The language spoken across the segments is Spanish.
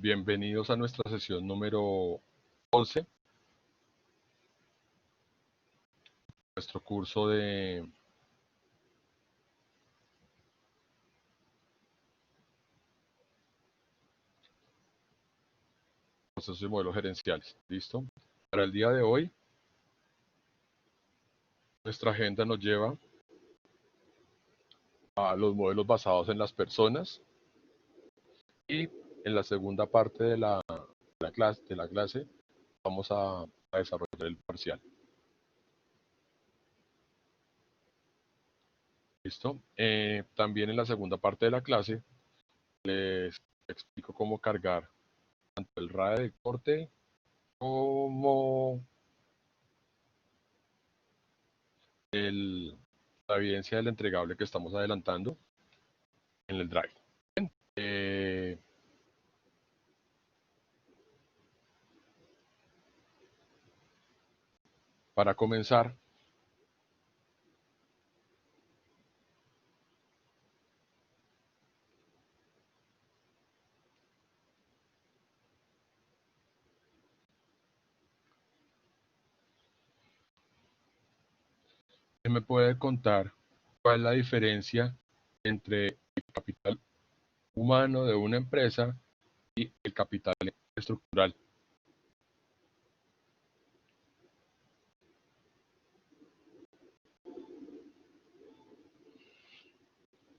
Bienvenidos a nuestra sesión número 11, nuestro curso de procesos y modelos gerenciales. ¿Listo? Para el día de hoy, nuestra agenda nos lleva a los modelos basados en las personas y en la segunda parte de la clase vamos a desarrollar el parcial. ¿Listo? También en la segunda parte de la clase les explico cómo cargar tanto el RAE de corte como la evidencia del entregable que estamos adelantando en el Drive. Eh, para comenzar, ¿me puede contar cuál es la diferencia entre el capital humano de una empresa y el capital estructural?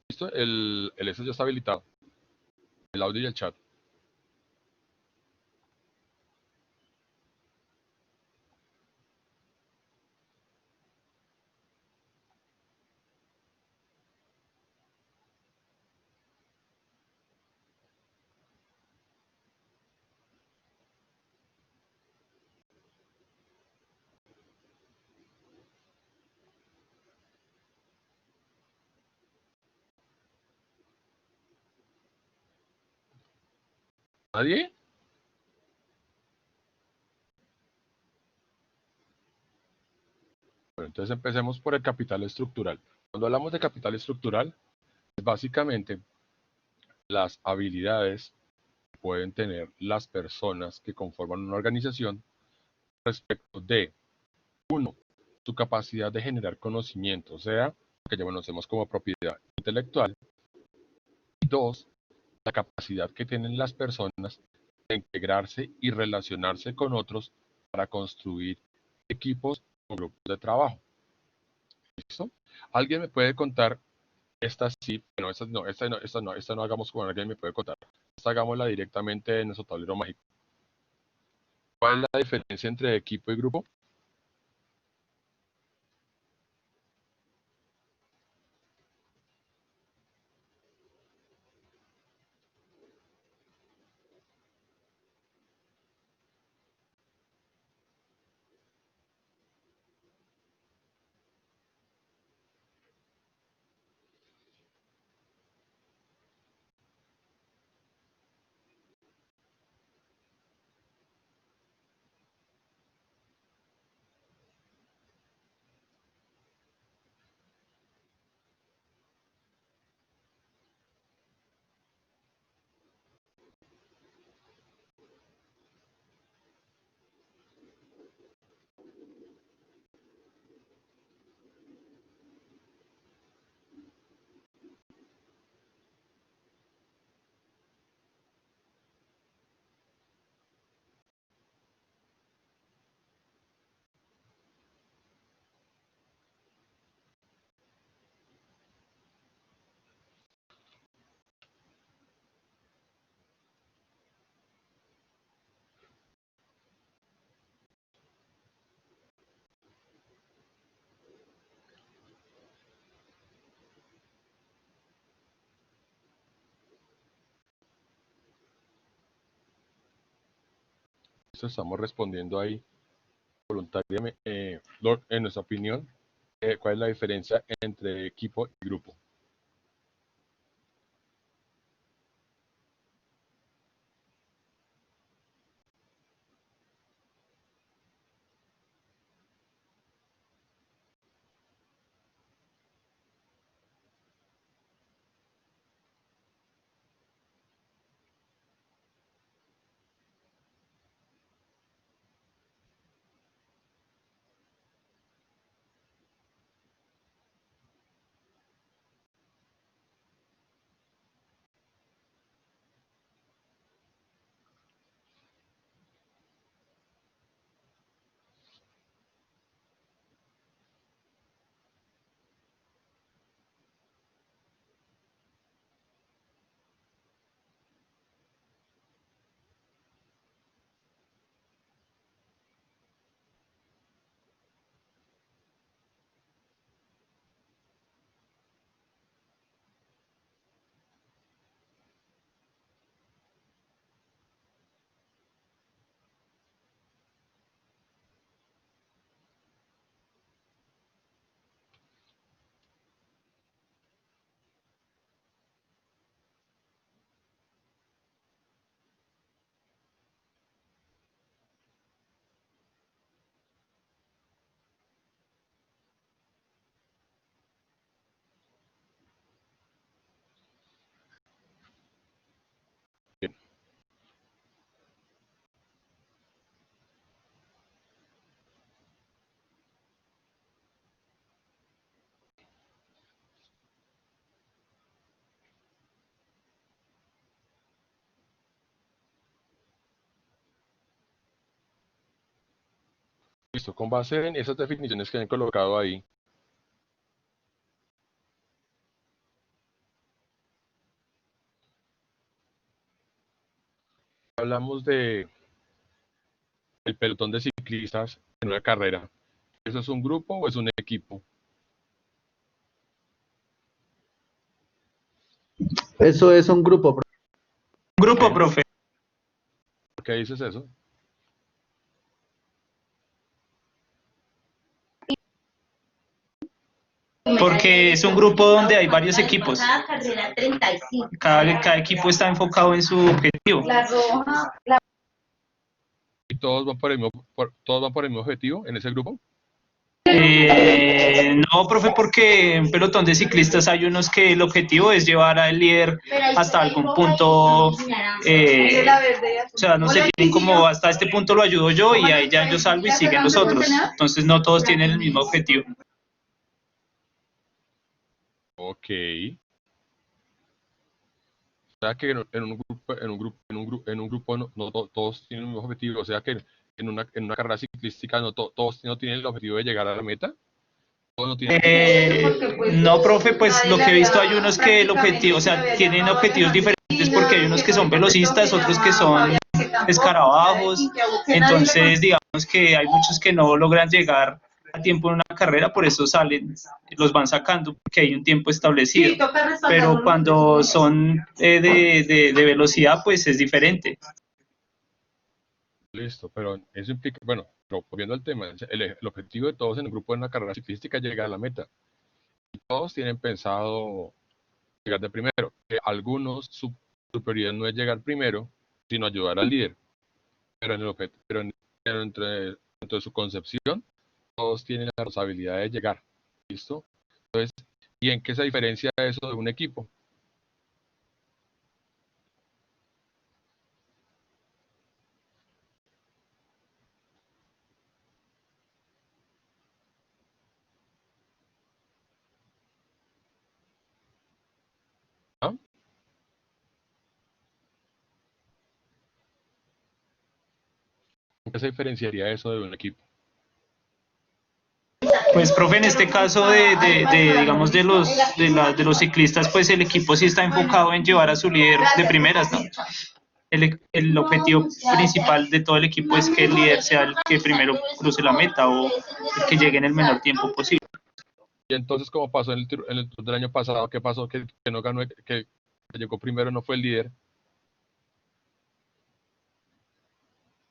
¿Listo? El eso ya está habilitado, el audio y el chat. ¿Nadie? Bueno, entonces empecemos por el capital estructural. Cuando hablamos de capital estructural, es básicamente las habilidades que pueden tener las personas que conforman una organización respecto de, uno, su capacidad de generar conocimiento, o sea, lo que ya conocemos como propiedad intelectual, y dos, la capacidad que tienen las personas de integrarse y relacionarse con otros para construir equipos o grupos de trabajo. ¿Listo? ¿Alguien me puede contar? Esta sí, bueno, esta no hagamos como alguien me puede contar. Esta hagámosla directamente en nuestro tablero mágico. ¿Cuál es la diferencia entre equipo y grupo? Eso estamos respondiendo ahí voluntariamente, en nuestra opinión, ¿cuál es la diferencia entre equipo y grupo? Listo, con base en esas definiciones que han colocado ahí, hablamos de el pelotón de ciclistas en una carrera. ¿Eso es un grupo o es un equipo? Eso es un grupo. Grupo, profe. ¿Por qué dices eso? Porque es un grupo donde hay varios equipos. Cada equipo está enfocado en su objetivo. ¿Y todos van todos van por el mismo objetivo en ese grupo? No, profe, porque en pelotón de ciclistas hay unos que el objetivo es llevar al líder hasta algún punto, o sea, no sé, tienen como hasta este punto lo ayudo yo y ahí ya yo salgo y siguen los otros. Entonces no todos tienen el mismo objetivo. Ok. O sea que en un grupo todos tienen el mismo objetivo. O sea que en una carrera ciclística todos no tienen el objetivo de llegar a la meta. Todos no tienen. No, profe, pues lo que he visto hay unos que el objetivo, o sea, tienen objetivos diferentes porque hay unos que son velocistas, otros que son escarabajos. Entonces, digamos que hay muchos que no logran llegar a tiempo en una carrera, por eso salen, los van sacando porque hay un tiempo establecido. Pero cuando son de velocidad, pues es diferente. Listo, pero eso implica, bueno, pero volviendo al tema, el objetivo de todos en el grupo de una carrera ciclística es llegar a la meta. Y todos tienen pensado llegar de primero. Que algunos, su prioridad no es llegar primero, sino ayudar al líder. Pero, pero dentro de su concepción, todos tienen la responsabilidad de llegar. ¿Listo? Entonces, ¿y en qué se diferencia eso de un equipo? ¿Ah? ¿En qué se diferenciaría eso de un equipo? Pues, profe, en este caso digamos, de los ciclistas, pues el equipo sí está enfocado en llevar a su líder de primeras, ¿no? El objetivo principal de todo el equipo es que el líder sea el que primero cruce la meta o el que llegue en el menor tiempo posible. Y entonces, como pasó en el Tour del año pasado, ¿qué pasó? Que no ganó, que llegó primero no fue el líder.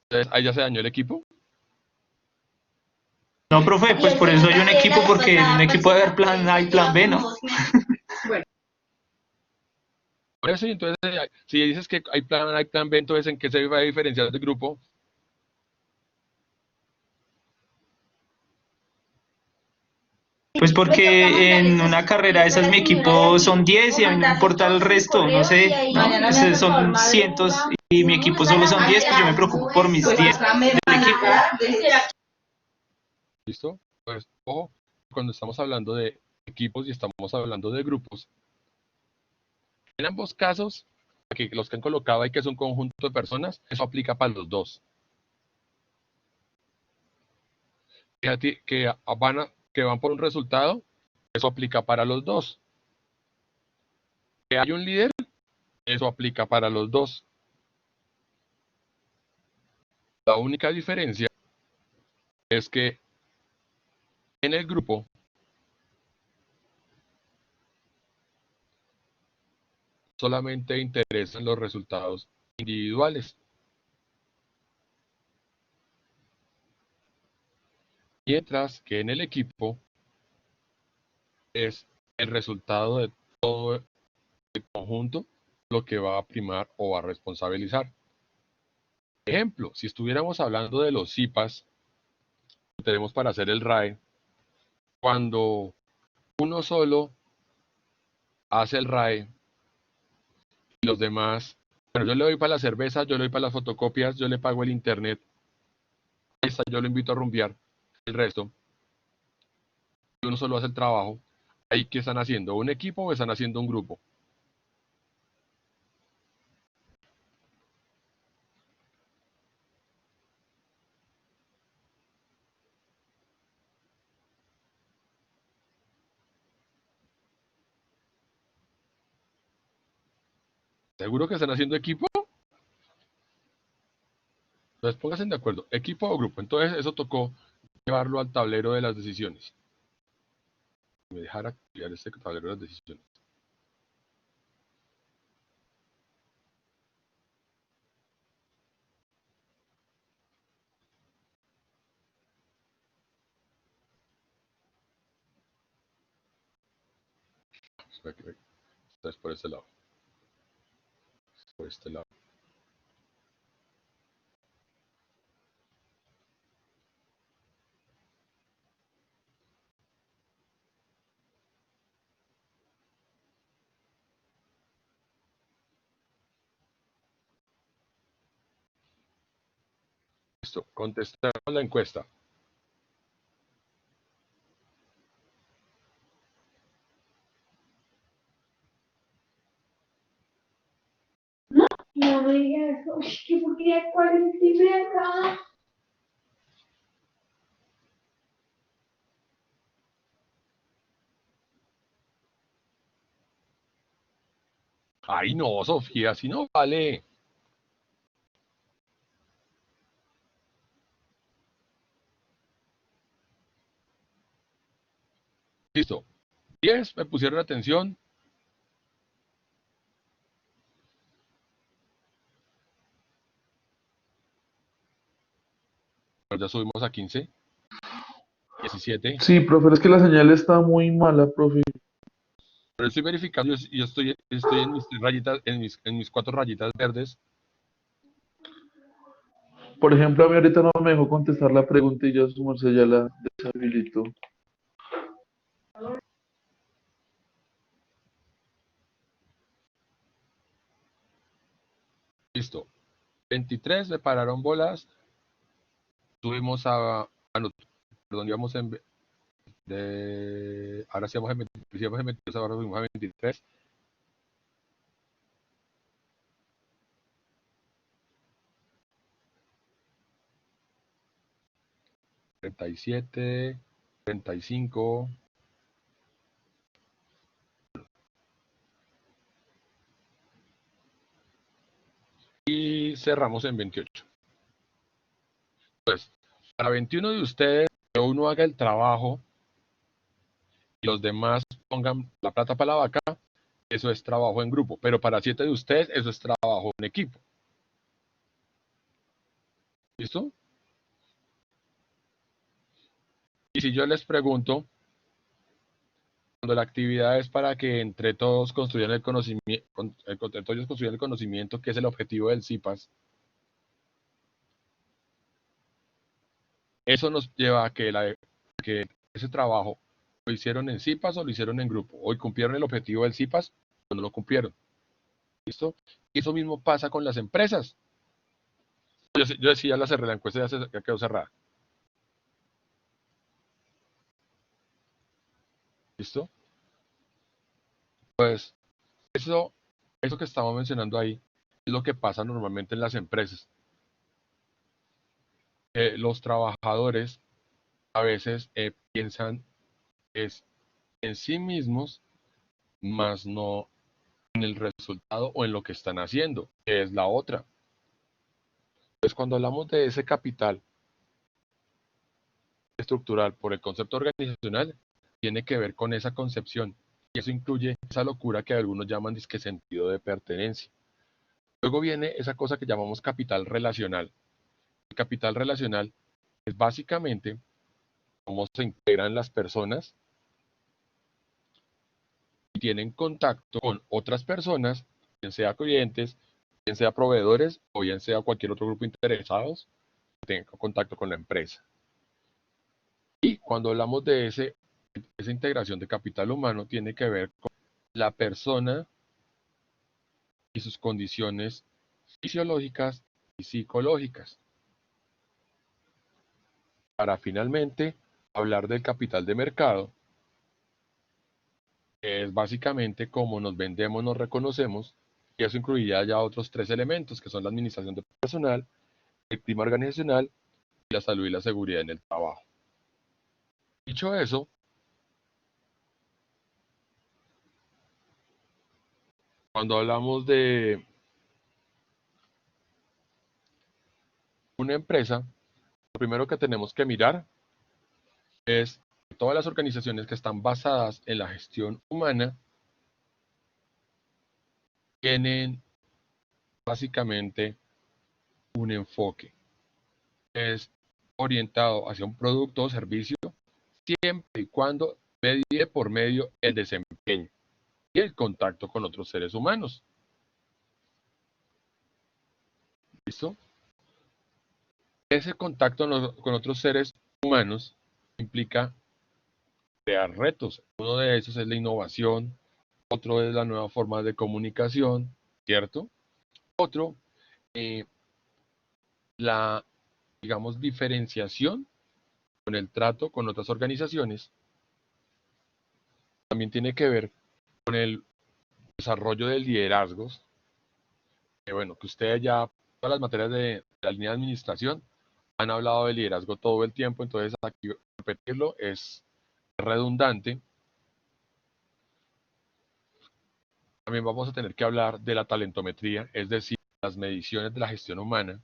Entonces, ahí ya se dañó el equipo. No, profe, pues por eso hay un equipo, porque en un equipo debe haber plan A y plan B, ¿no? Por eso, y entonces, si dices que hay plan B, entonces, ¿en qué se va a diferenciar del grupo? Pues porque en una carrera esas mi equipo son 10 y a mí no me importa el resto, no sé, ¿no? Son cientos y mi equipo solo son 10, pues yo me preocupo por mis 10 del equipo. ¿Listo? Pues, ojo, cuando estamos hablando de equipos y estamos hablando de grupos, en ambos casos, aquí los que han colocado ahí que es un conjunto de personas, eso aplica para los dos. Que van por un resultado, eso aplica para los dos. Que hay un líder, eso aplica para los dos. La única diferencia es que en el grupo solamente interesan los resultados individuales, mientras que en el equipo es el resultado de todo el conjunto lo que va a primar o va a responsabilizar. Ejemplo, si estuviéramos hablando de los CIPAS, tenemos para hacer el RAE, cuando uno solo hace el RAE y los demás, bueno, yo le doy para la cerveza, yo le doy para las fotocopias, yo le pago el internet, yo lo invito a rumbear, el resto, y uno solo hace el trabajo, ahí qué están haciendo, un equipo o están haciendo un grupo. ¿Seguro que están haciendo equipo? Entonces pónganse de acuerdo, equipo o grupo. Entonces eso tocó llevarlo al tablero de las decisiones. Me dejara activar este tablero de las decisiones. Entonces por este lado. Por este lado. Listo, contestamos la encuesta. No me digas eso. ¿Qué porquería? ¿Cuál es el timbre acá? Ay, no, Sofía, así no vale. Listo. 10 me pusieron atención. Pero ya subimos a 15, 17. Sí, profe, es que la señal está muy mala, profe. Pero estoy verificando, yo estoy en mis rayitas, en mis 4 rayitas verdes. Por ejemplo, a mí ahorita no me dejó contestar la pregunta y ya su merced ya la deshabilitó. Listo. 23 me pararon bolas. Subimos no, perdón, íbamos ahora sí vamos en 23, íbamos en 22, ahora subimos a 23. 37, 35. Y cerramos en 28. Pues, para 21 de ustedes, que uno haga el trabajo y los demás pongan la plata para la vaca, eso es trabajo en grupo. Pero para 7 de ustedes, eso es trabajo en equipo. ¿Listo? Y si yo les pregunto, cuando la actividad es para que entre todos construyan el conocimiento, entre todos construyan el conocimiento, que es el objetivo del CIPAS, eso nos lleva a que ese trabajo lo hicieron en CIPAS o lo hicieron en grupo. Hoy cumplieron el objetivo del CIPAS o no lo cumplieron. ¿Listo? Y eso mismo pasa con las empresas. Yo decía, la cerré, la encuesta ya quedó cerrada. ¿Listo? Pues eso que estamos mencionando ahí es lo que pasa normalmente en las empresas. Los trabajadores a veces piensan es en sí mismos, más no en el resultado o en lo que están haciendo, que es la otra. Pues cuando hablamos de ese capital estructural por el concepto organizacional, tiene que ver con esa concepción. Y eso incluye esa locura que algunos llaman disque sentido de pertenencia. Luego viene esa cosa que llamamos capital relacional. El capital relacional es básicamente cómo se integran las personas y tienen contacto con otras personas, bien sea clientes, bien sea proveedores o bien sea cualquier otro grupo interesados que tenga contacto con la empresa. Y cuando hablamos de esa integración de capital humano, tiene que ver con la persona y sus condiciones fisiológicas y psicológicas. Para finalmente hablar del capital de mercado, que es básicamente cómo nos vendemos, nos reconocemos, y eso incluiría ya otros 3 elementos, que son la administración de personal, el clima organizacional y la salud y la seguridad en el trabajo. Dicho eso, Cuando hablamos de una empresa, lo primero que tenemos que mirar es que todas las organizaciones que están basadas en la gestión humana tienen básicamente un enfoque. Es orientado hacia un producto o servicio siempre y cuando medie por medio el desempeño y el contacto con otros seres humanos. ¿Listo? Ese contacto con otros seres humanos implica crear retos. Uno de esos es la innovación, otro es la nueva forma de comunicación, ¿cierto? Otro, eh, la, digamos, diferenciación con el trato con otras organizaciones. También tiene que ver con el desarrollo de liderazgos. Bueno, que ustedes ya, todas las materias de la línea de administración, han hablado de liderazgo todo el tiempo, entonces aquí repetirlo es redundante. También vamos a tener que hablar de la talentometría, es decir, las mediciones de la gestión humana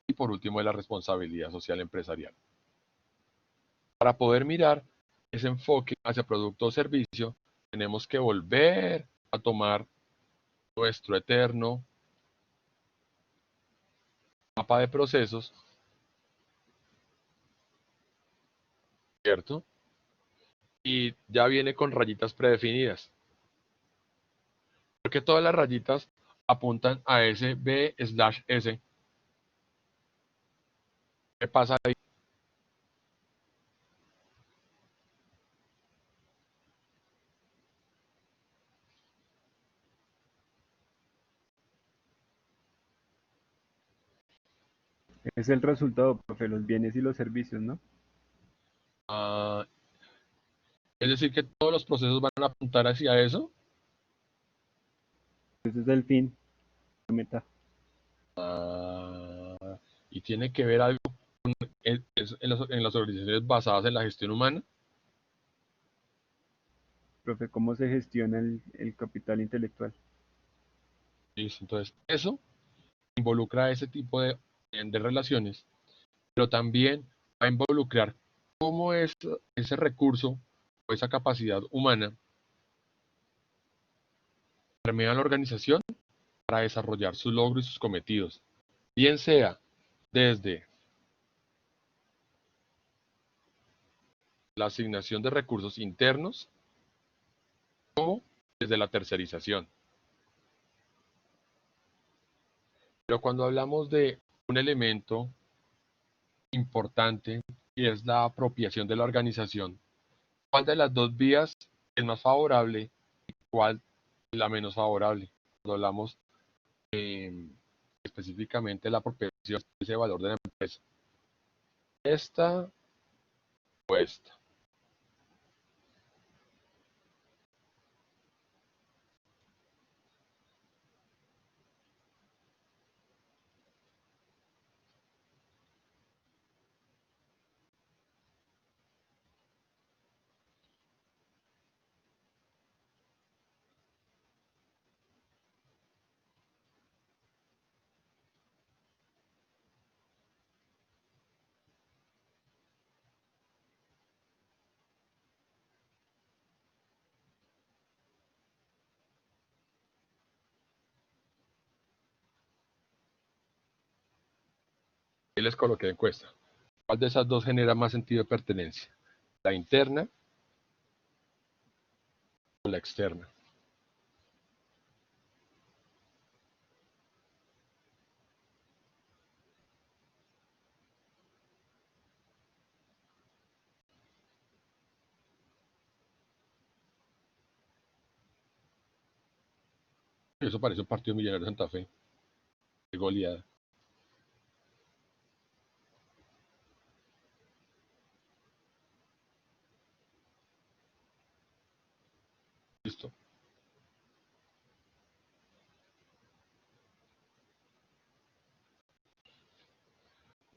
y por último de la responsabilidad social empresarial. Para poder mirar ese enfoque hacia producto o servicio, tenemos que volver a tomar nuestro eterno mapa de procesos, ¿cierto? Y ya viene con rayitas predefinidas, porque todas las rayitas apuntan a ese B/S. ¿Qué pasa ahí? Es el resultado, profe, los bienes y los servicios, ¿no? Ah, es decir, que todos los procesos van a apuntar hacia eso. Ese es el fin, la meta. Ah, y tiene que ver algo en las organizaciones basadas en la gestión humana. Profe, ¿cómo se gestiona el capital intelectual? Listo, entonces, eso involucra ese tipo de relaciones, pero también va a involucrar cómo es ese recurso o esa capacidad humana permea la organización para desarrollar sus logros y sus cometidos, bien sea desde la asignación de recursos internos como desde la tercerización. Pero cuando hablamos de un elemento importante y es la apropiación de la organización, ¿cuál de las dos vías es más favorable y cuál es la menos favorable? Cuando hablamos específicamente de la apropiación de ese valor de la empresa. Esta o esta. Y les coloqué encuesta. ¿Cuál de esas dos genera más sentido de pertenencia? ¿La interna o la externa? Eso parece un partido millonario de Santa Fe. De goleada. Listo.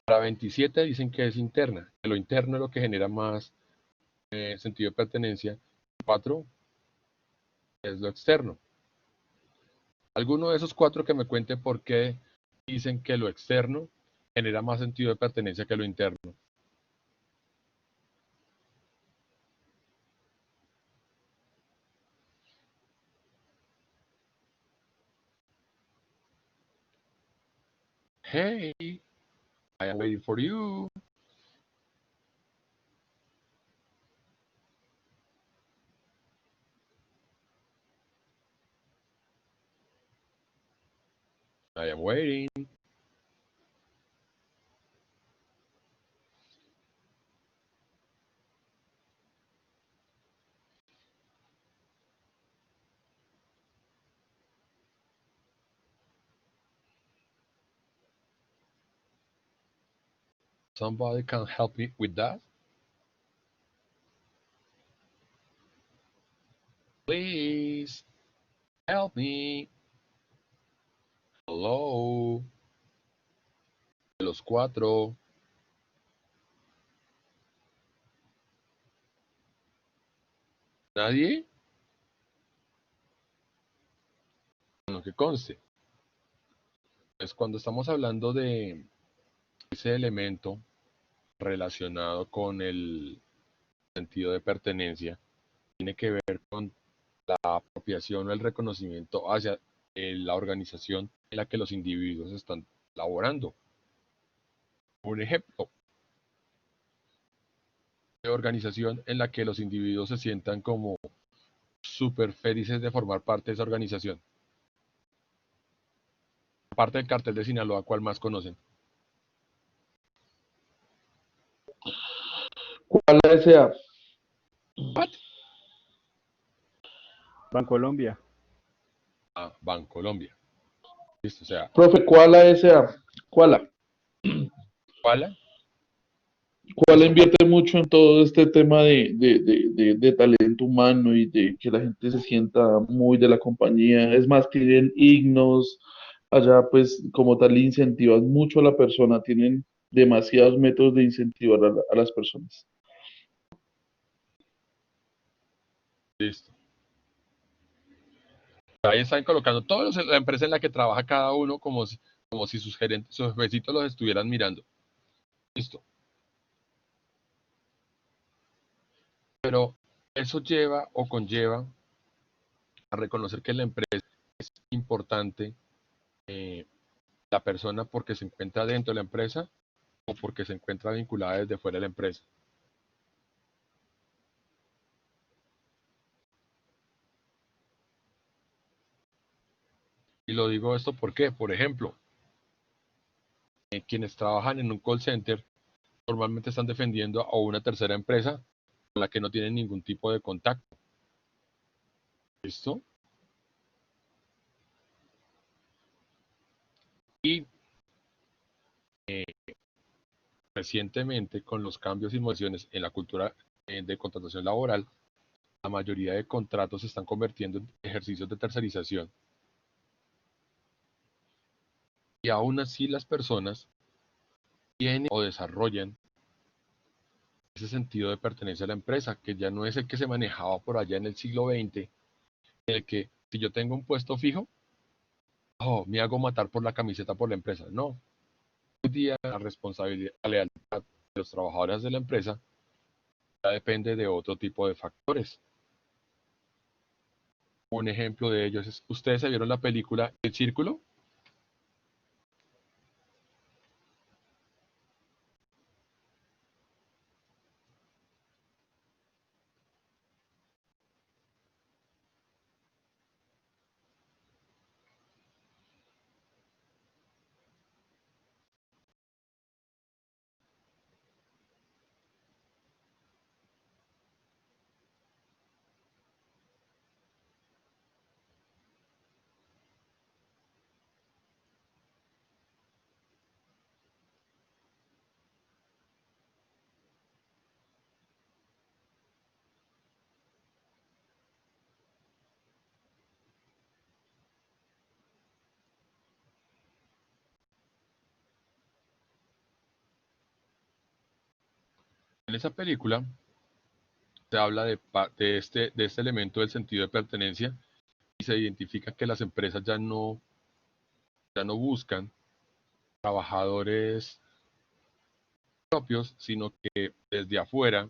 Para 27 dicen que es interna. Que lo interno es lo que genera más sentido de pertenencia. 4 es lo externo. Alguno de esos cuatro que me cuente por qué dicen que lo externo genera más sentido de pertenencia que lo interno. Hey, I am waiting for you. I am waiting. Somebody can help me with that? Please help me. Hello. De los cuatro. ¿Nadie? Bueno, que conste. Pues cuando estamos hablando de ese elemento relacionado con el sentido de pertenencia, tiene que ver con la apropiación o el reconocimiento hacia la organización en la que los individuos están laborando. Un ejemplo de organización en la que los individuos se sientan como súper felices de formar parte de esa organización. Aparte del cartel de Sinaloa, ¿cuál más conocen? ¿Cuál ASA? What? Bancolombia. Ah, Bancolombia. Listo, o sea, Profe, ¿cuál ASA? ¿Cuál? ¿cuál? ¿Cuál Eso, invierte mucho en todo este tema de talento humano y de que la gente se sienta muy de la compañía? Es más, tienen himnos, allá pues como tal incentivan mucho a la persona, tienen demasiados métodos de incentivar a las personas. listo. Ahí están colocando todos la empresa en la que trabaja cada uno como si sus gerentes, sus jefecitos los estuvieran mirando. Listo. Pero eso lleva o conlleva a reconocer que la empresa es importante, eh, la persona porque se encuentra dentro de la empresa o porque se encuentra vinculada desde fuera de la empresa. Y lo digo esto porque, por ejemplo, quienes trabajan en un call center normalmente están defendiendo a una tercera empresa con la que no tienen ningún tipo de contacto. ¿Listo? Y recientemente, con los cambios y modificaciones en la cultura de contratación laboral, la mayoría de contratos se están convirtiendo en ejercicios de tercerización. Y aún así las personas tienen o desarrollan ese sentido de pertenencia a la empresa, que ya no es el que se manejaba por allá en el siglo XX, en el que si yo tengo un puesto fijo, oh, me hago matar por la camiseta por la empresa. No, hoy día la responsabilidad, la lealtad de los trabajadores de la empresa ya depende de otro tipo de factores. Un ejemplo de ellos es, ¿ustedes se vieron la película El Círculo? En esa película se habla de este elemento del sentido de pertenencia y se identifica que las empresas ya no buscan trabajadores propios, sino que desde afuera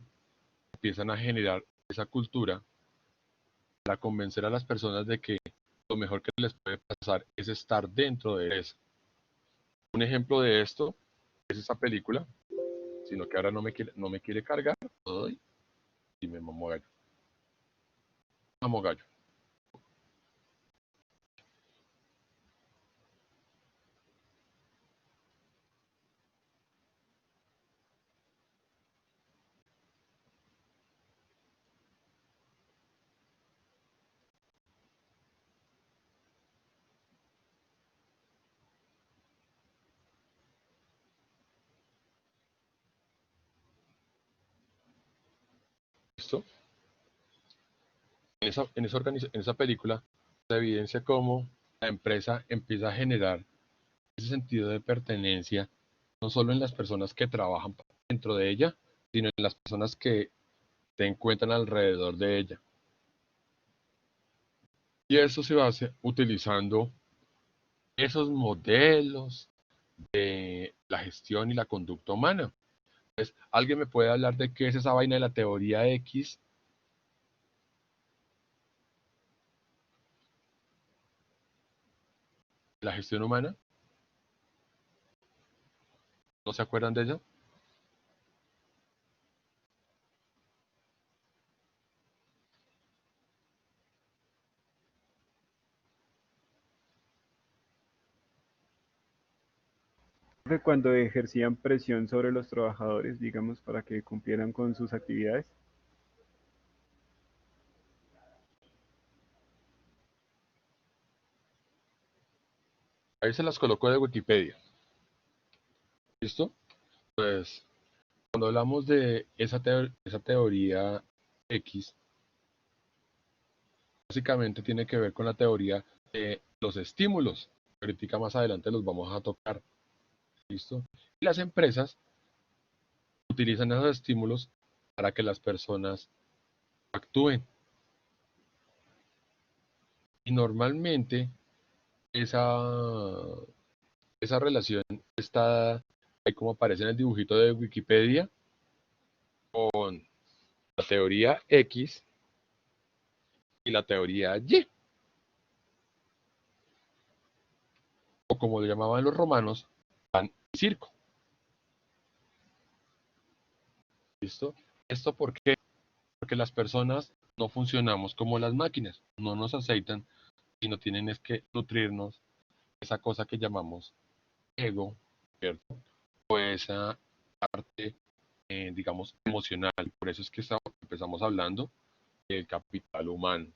empiezan a generar esa cultura para convencer a las personas de que lo mejor que les puede pasar es estar dentro de eso. Un ejemplo de esto es esa película, sino que ahora no me quiere cargar. Ay, y me mamó gallo. Mamó gallo. ¿Listo? En esa película se evidencia cómo la empresa empieza a generar ese sentido de pertenencia, no solo en las personas que trabajan dentro de ella, sino en las personas que se encuentran alrededor de ella. Y eso se hace utilizando esos modelos de la gestión y la conducta humana. Entonces, ¿alguien me puede hablar de qué es esa vaina de la teoría X? La gestión humana. ¿No se acuerdan de ella? Profe, cuando ejercían presión sobre los trabajadores, digamos, para que cumplieran con sus actividades. Ahí se las coloco de Wikipedia. ¿Listo? Pues cuando hablamos de esa teoría X, básicamente tiene que ver con la teoría de los estímulos. Ahorita más adelante los vamos a tocar. ¿Listo? Y las empresas utilizan esos estímulos para que las personas actúen. Y normalmente esa, esa relación está ahí como aparece en el dibujito de Wikipedia con la teoría X y la teoría Y, o como lo llamaban los romanos, pan y circo. ¿Listo? ¿Esto por qué? Porque las personas no funcionamos como las máquinas, no nos aceitan, sino tienen es que nutrirnos esa cosa que llamamos ego, ¿cierto? O esa parte, digamos, emocional. Por eso es que empezamos hablando del capital humano.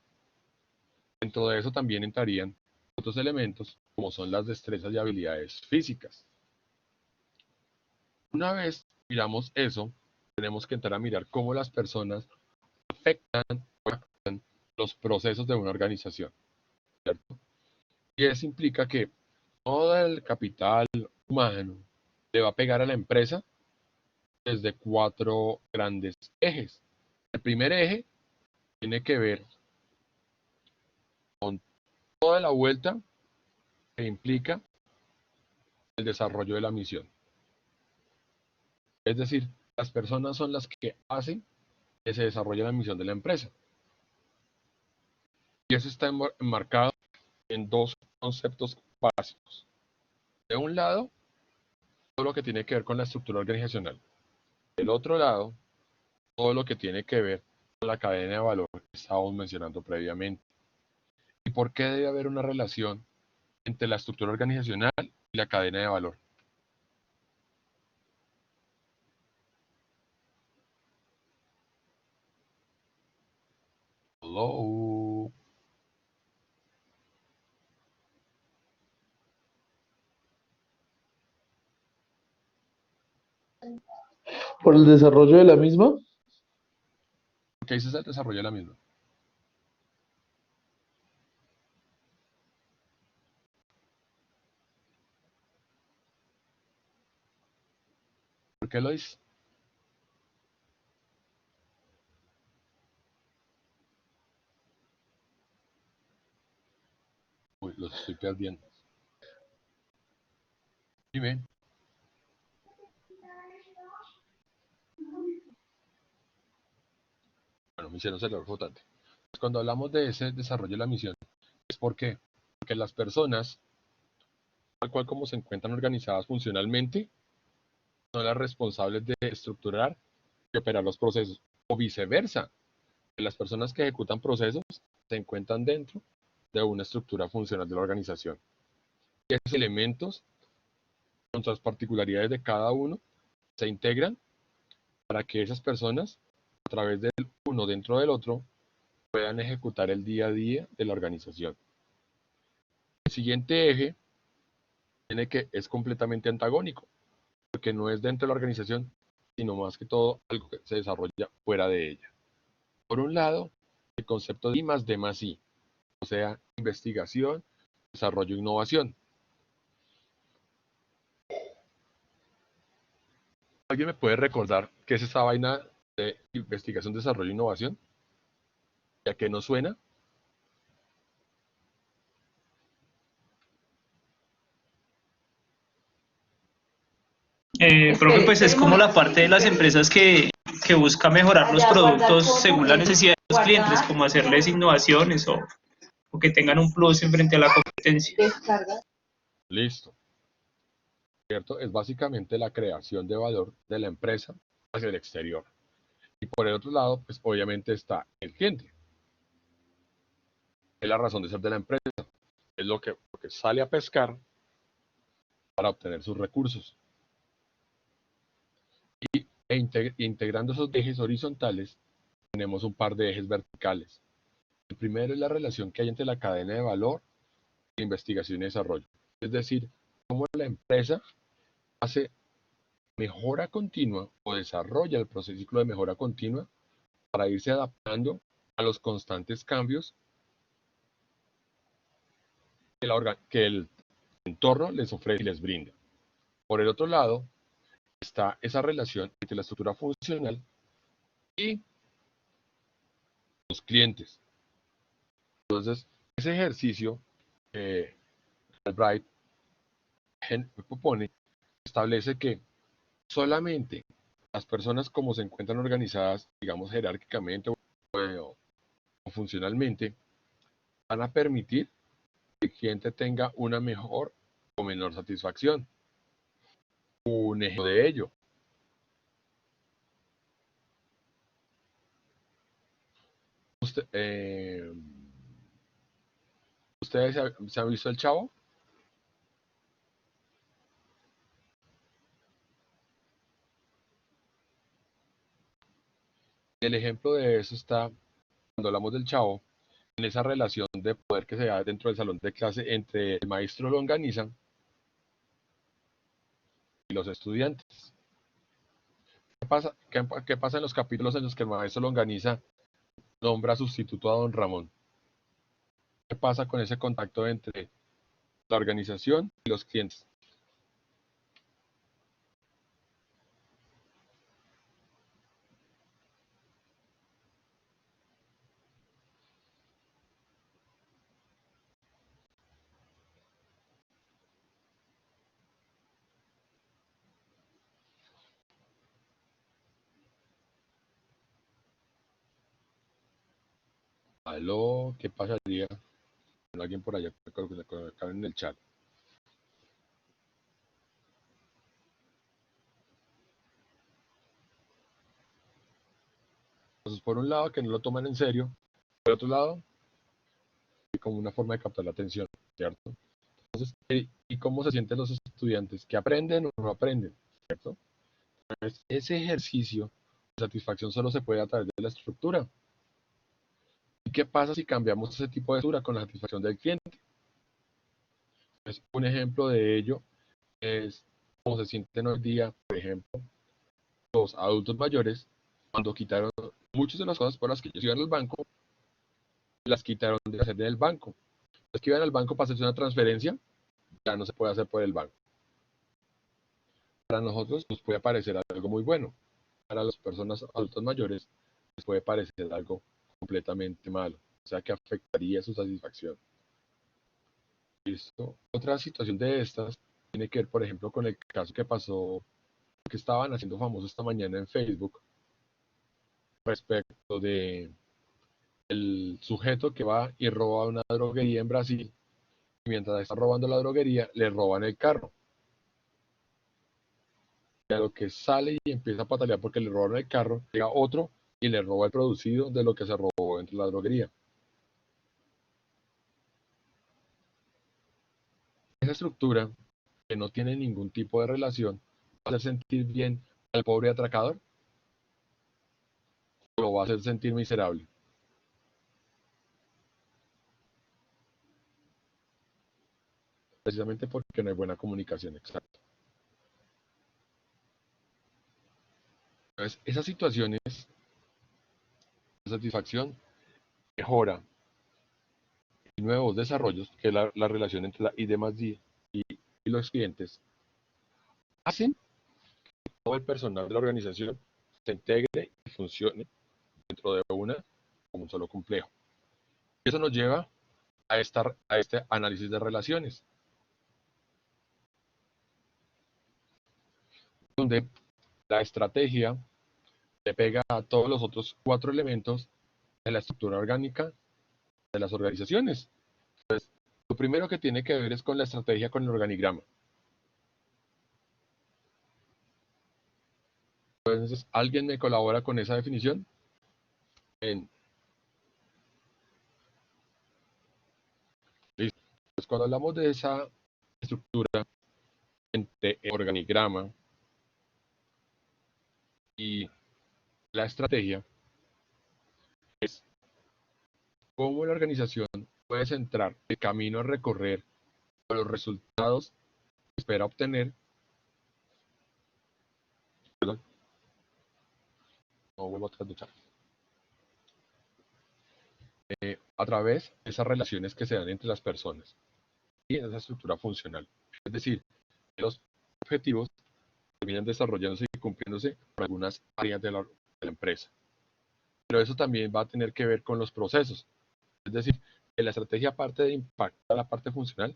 Dentro de eso también entrarían otros elementos, como son las destrezas y habilidades físicas. Una vez miramos eso, tenemos que entrar a mirar cómo las personas afectan los procesos de una organización, ¿cierto? Y eso implica que todo el capital humano le va a pegar a la empresa desde cuatro grandes ejes. El primer eje tiene que ver con toda la vuelta que implica el desarrollo de la misión. Es decir, las personas son las que hacen que se desarrolle la misión de la empresa. Y eso está enmarcado en dos conceptos básicos. De un lado, todo lo que tiene que ver con la estructura organizacional. Del otro lado, todo lo que tiene que ver con la cadena de valor que estábamos mencionando previamente. ¿Y por qué debe haber una relación entre la estructura organizacional y la cadena de valor? Hello. Por el desarrollo de la misma. Porque ahí se desarrolla la misma. ¿Por qué lo dice? Estoy perdiendo. Dime. Bueno, me hicieron celular flotante. Cuando hablamos de ese desarrollo de la misión, ¿es por qué? Porque las personas, tal cual como se encuentran organizadas funcionalmente, son las responsables de estructurar y operar los procesos, o viceversa, que las personas que ejecutan procesos se encuentran dentro de una estructura funcional de la organización. Y esos elementos, con sus particularidades de cada uno, se integran para que esas personas, a través del uno dentro del otro, puedan ejecutar el día a día de la organización. El siguiente eje es completamente antagónico, porque no es dentro de la organización, sino más que todo algo que se desarrolla fuera de ella. Por un lado, el concepto de I más D más I, o sea, investigación, desarrollo e innovación. ¿Alguien me puede recordar qué es esa vaina de investigación, desarrollo e innovación? ¿Y a qué nos suena? Profe, pues es como la parte de las empresas que busca mejorar los productos según la necesidad de los clientes, como hacerles innovaciones o que tengan un plus en frente a la competencia. Listo. ¿Cierto? Es básicamente la creación de valor de la empresa hacia el exterior. Y por el otro lado, pues obviamente está el cliente. Es la razón de ser de la empresa. Es lo que sale a pescar para obtener sus recursos. Integrando esos ejes horizontales, tenemos un par de ejes verticales. El primero es la relación que hay entre la cadena de valor y investigación y desarrollo. Es decir, cómo la empresa hace mejora continua o desarrolla el ciclo de mejora continua para irse adaptando a los constantes cambios que el entorno les ofrece y les brinda. Por el otro lado, está esa relación entre la estructura funcional y los clientes. Entonces, ese ejercicio que Albright propone establece que solamente las personas como se encuentran organizadas, digamos jerárquicamente o funcionalmente, van a permitir que el cliente tenga una mejor o menor satisfacción. Un ejemplo de ello. ¿Ustedes se han visto el Chavo? El ejemplo de eso está, cuando hablamos del Chavo, en esa relación de poder que se da dentro del salón de clase entre el maestro Longaniza y los estudiantes. ¿Qué pasa en los capítulos en los que el maestro Longaniza nombra sustituto a don Ramón? ¿Qué pasa con ese contacto entre la organización y los clientes? ¿Aló? ¿Qué pasaría? Bueno, alguien por allá acá en el chat. Entonces, por un lado, que no lo toman en serio. Por otro lado, como una forma de captar la atención, ¿cierto? Entonces, ¿y cómo se sienten los estudiantes? ¿Que aprenden o no aprenden? ¿Cierto? Entonces, ese ejercicio de satisfacción solo se puede a través de la estructura. ¿Y qué pasa si cambiamos ese tipo de estructura con la satisfacción del cliente? Pues, un ejemplo de ello es cómo se sienten hoy día, por ejemplo, los adultos mayores cuando quitaron muchas de las cosas por las que ellos iban al banco, las quitaron de hacer en el banco. Los que iban al banco para hacerse una transferencia, ya no se puede hacer por el banco. Para nosotros nos puede parecer algo muy bueno. Para las personas adultos mayores les puede parecer algo completamente malo. O sea que afectaría su satisfacción. ¿Listo? Otra situación de estas tiene que ver, por ejemplo, con el caso que pasó, que estaban haciendo famoso esta mañana en Facebook, respecto de el sujeto que va y roba una droguería en Brasil, y mientras está robando la droguería, le roban el carro. Y a lo que sale y empieza a patalear porque le robaron el carro, llega otro y le roba el producido de lo que se robó dentro de la droguería. Esa estructura, que no tiene ningún tipo de relación, ¿va a hacer sentir bien al pobre atracador o lo va a hacer sentir miserable? Precisamente porque no hay buena comunicación, exacto. Entonces, esas situaciones de satisfacción mejora y nuevos desarrollos, que es la relación entre la I D más D y los clientes, hacen que todo el personal de la organización se integre y funcione dentro de una como un solo complejo. Y eso nos lleva a este análisis de relaciones, donde la estrategia le pega a todos los otros 4 elementos de la estructura orgánica de las organizaciones. Lo primero que tiene que ver es con la estrategia, con el organigrama. Entonces, ¿alguien me colabora con esa definición? En, Listo. Pues cuando hablamos de esa estructura entre el organigrama y la estrategia, es cómo la organización puede centrar el camino a recorrer o los resultados que espera obtener, perdón, no vuelvo a trasnochar, a través de esas relaciones que se dan entre las personas y en esa estructura funcional. Es decir, los objetivos terminan desarrollándose y cumpliéndose por algunas áreas de la empresa. Pero eso también va a tener que ver con los procesos. Es decir, que la estrategia, aparte de impactar la parte funcional,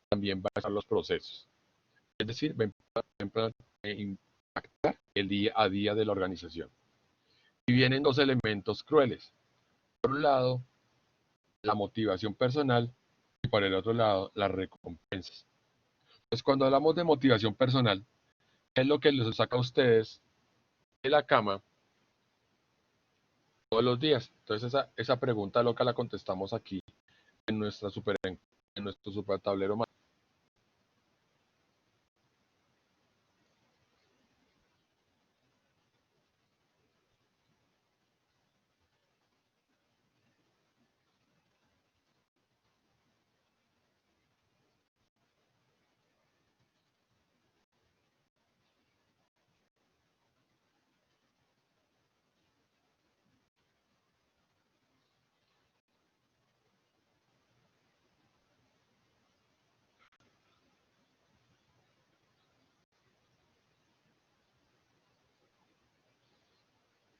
también va a impactar los procesos. Es decir, va a impactar el día a día de la organización. Y vienen dos elementos crueles. Por un lado, la motivación personal y por el otro lado, las recompensas. Entonces, cuando hablamos de motivación personal, ¿qué es lo que les saca a ustedes de la cama todos los días? Entonces, esa pregunta loca la contestamos aquí en nuestro super tablero.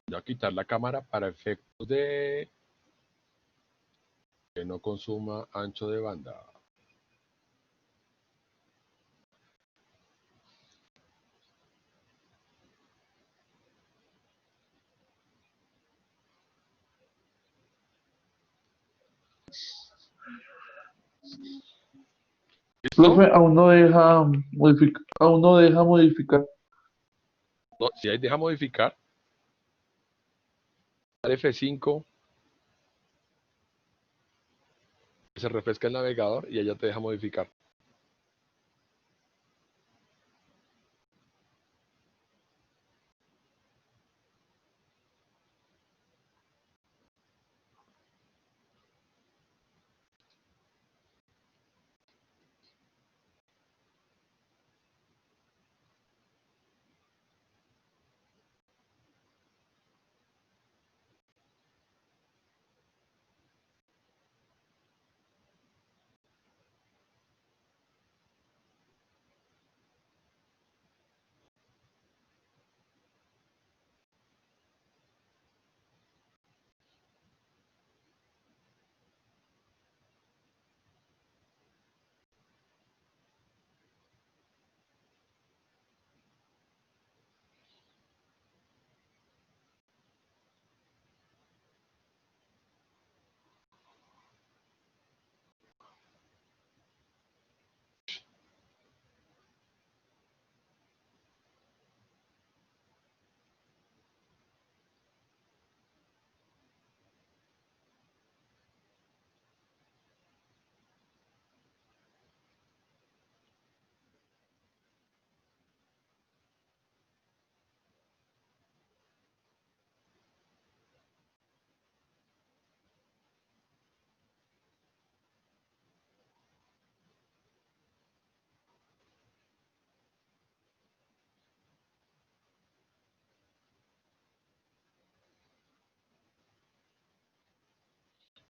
Voy a quitar la cámara para efectos de que no consuma ancho de banda. ¿Listo? Profe, aún no deja modificar. No, si ahí deja modificar, dale F5, se refresca el navegador y ella te deja modificar.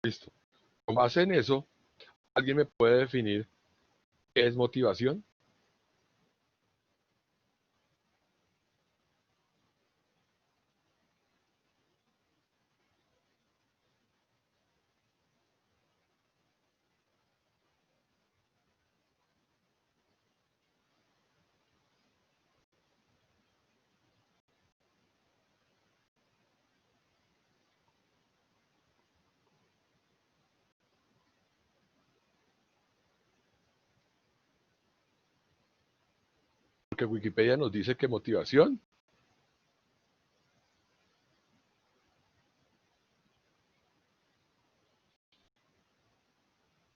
Listo. Con base en eso, ¿alguien me puede definir qué es motivación? Porque Wikipedia nos dice que motivación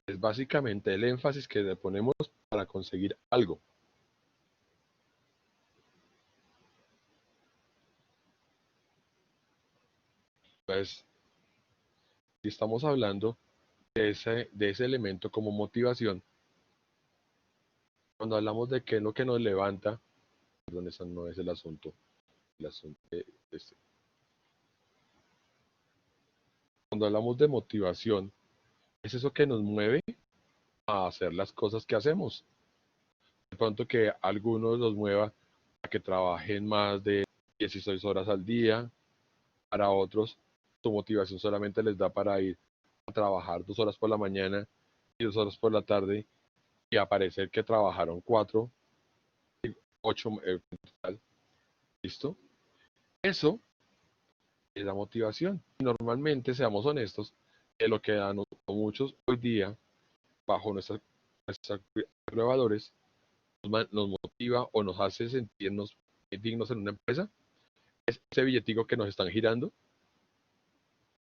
es básicamente el énfasis que le ponemos para conseguir algo. Pues, si estamos hablando de ese elemento como motivación, cuando hablamos de qué es lo que nos levanta, perdón, eso no es el asunto este. Cuando hablamos de motivación, es eso que nos mueve a hacer las cosas que hacemos. De pronto que algunos los mueva a que trabajen más de 16 horas al día, para otros su motivación solamente les da para ir a trabajar 2 horas por la mañana y 2 horas por la tarde y aparecer que trabajaron 4, 8 en total. ¿Listo? Eso es la motivación. Y normalmente, seamos honestos, que lo que a muchos hoy día, bajo nuestros pruebadores, nos motiva o nos hace sentirnos dignos en una empresa, es ese billetico que nos están girando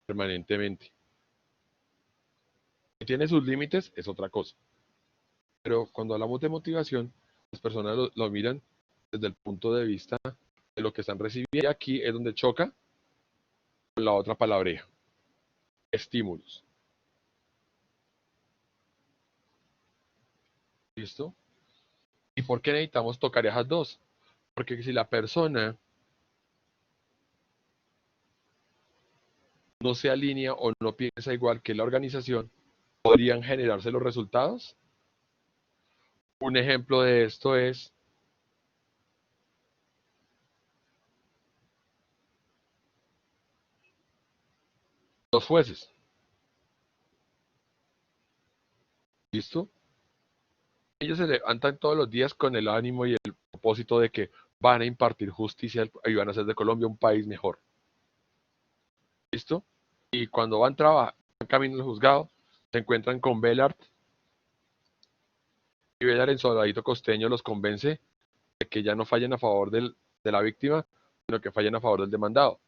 permanentemente. Que tiene sus límites es otra cosa. Pero cuando hablamos de motivación, las personas lo miran desde el punto de vista de lo que están recibiendo. Y aquí es donde choca con la otra palabreja, estímulos. ¿Listo? ¿Y por qué necesitamos tocar esas dos? Porque si la persona no se alinea o no piensa igual que la organización, podrían generarse los resultados. Un ejemplo de esto es los jueces. ¿Listo? Ellos se levantan todos los días con el ánimo y el propósito de que van a impartir justicia y van a hacer de Colombia un país mejor. ¿Listo? Y cuando van camino al juzgado, se encuentran con Bellart y Bellart en Soldadito Costeño los convence de que ya no fallen a favor de la víctima, sino que fallen a favor del demandado.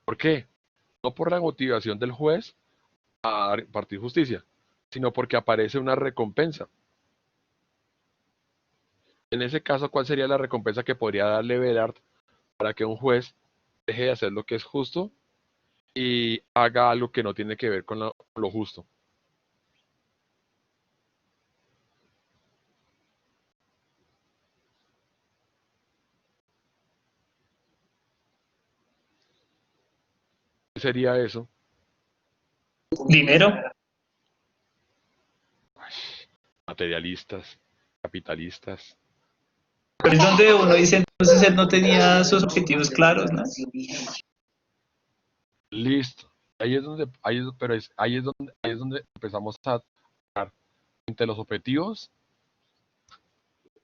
¿Por qué? No por la motivación del juez a impartir justicia, sino porque aparece una recompensa. En ese caso, ¿cuál sería la recompensa que podría darle Bellart para que un juez deje de hacer lo que es justo y haga algo que no tiene que ver con lo justo? ¿Qué sería eso? Dinero. Materialistas, capitalistas. Pero es donde uno dice, entonces él no tenía sus objetivos claros, ¿no? Listo. Ahí es donde empezamos a tratar entre los objetivos,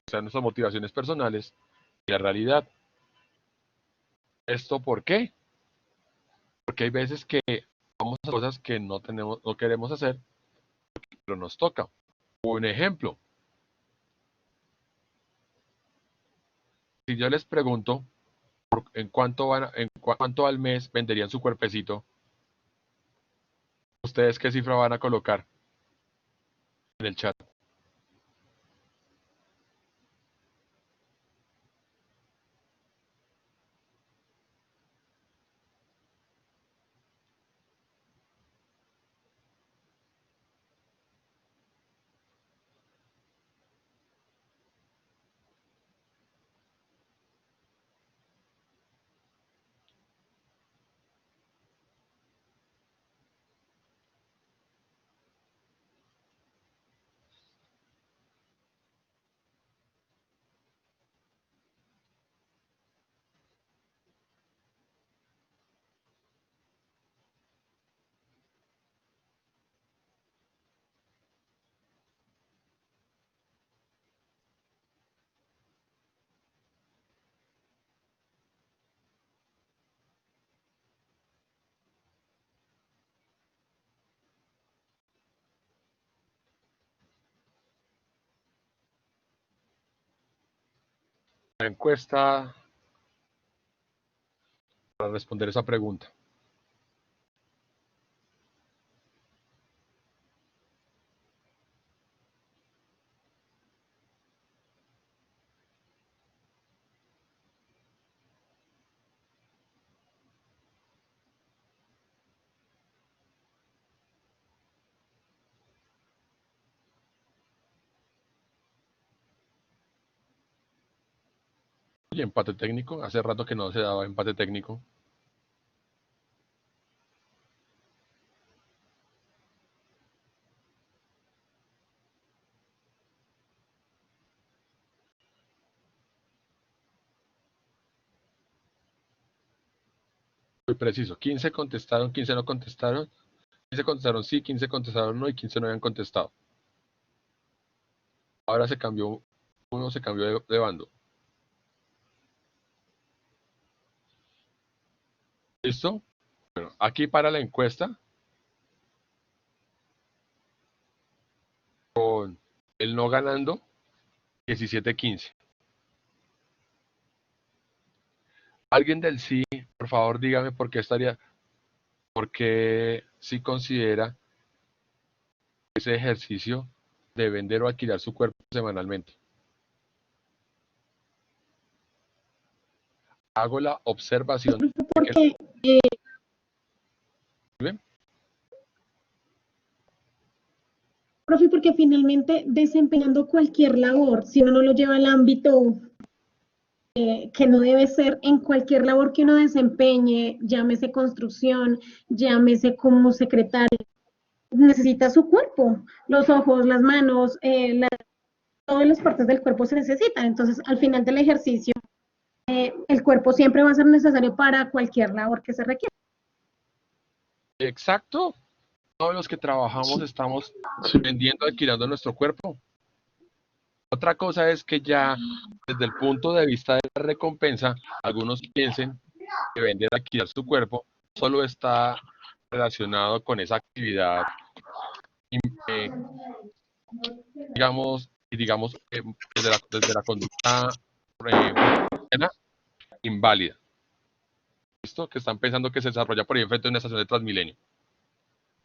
o sea, nuestras motivaciones personales y la realidad. ¿Esto por qué? Porque hay veces que vamos a hacer cosas que no queremos hacer, pero nos toca. Un ejemplo, si yo les pregunto en cuánto al mes venderían su cuerpecito, ¿ustedes qué cifra van a colocar en el chat? La encuesta para responder esa pregunta. Y empate técnico, hace rato que no se daba empate técnico. Muy preciso, 15 contestaron, 15 no contestaron, 15 contestaron sí, 15 contestaron no y 15 no habían contestado. Ahora se cambió, uno se cambió de bando. ¿Listo? Bueno, aquí para la encuesta, con el no ganando, 17-15. Alguien del sí, por favor, dígame por qué estaría, por qué sí considera ese ejercicio de vender o alquilar su cuerpo semanalmente. Hago la observación de que, Porque, ¿bien? profe, porque finalmente desempeñando cualquier labor, si uno no lo lleva al ámbito que no debe ser en cualquier labor que uno desempeñe, llámese construcción, llámese como secretario, necesita su cuerpo, los ojos, las manos, todas las partes del cuerpo se necesitan. Entonces, al final del ejercicio, el cuerpo siempre va a ser necesario para cualquier labor que se requiera. Exacto. Todos los que trabajamos estamos Sí. vendiendo, alquilando nuestro cuerpo. Otra cosa es que ya desde el punto de vista de la recompensa, algunos piensen que vender, alquilar su cuerpo solo está relacionado con esa actividad, eh, digamos, y digamos, desde la conducta humana, inválida. ¿Listo? Que están pensando que se desarrolla por ahí enfrente de una estación de Transmilenio.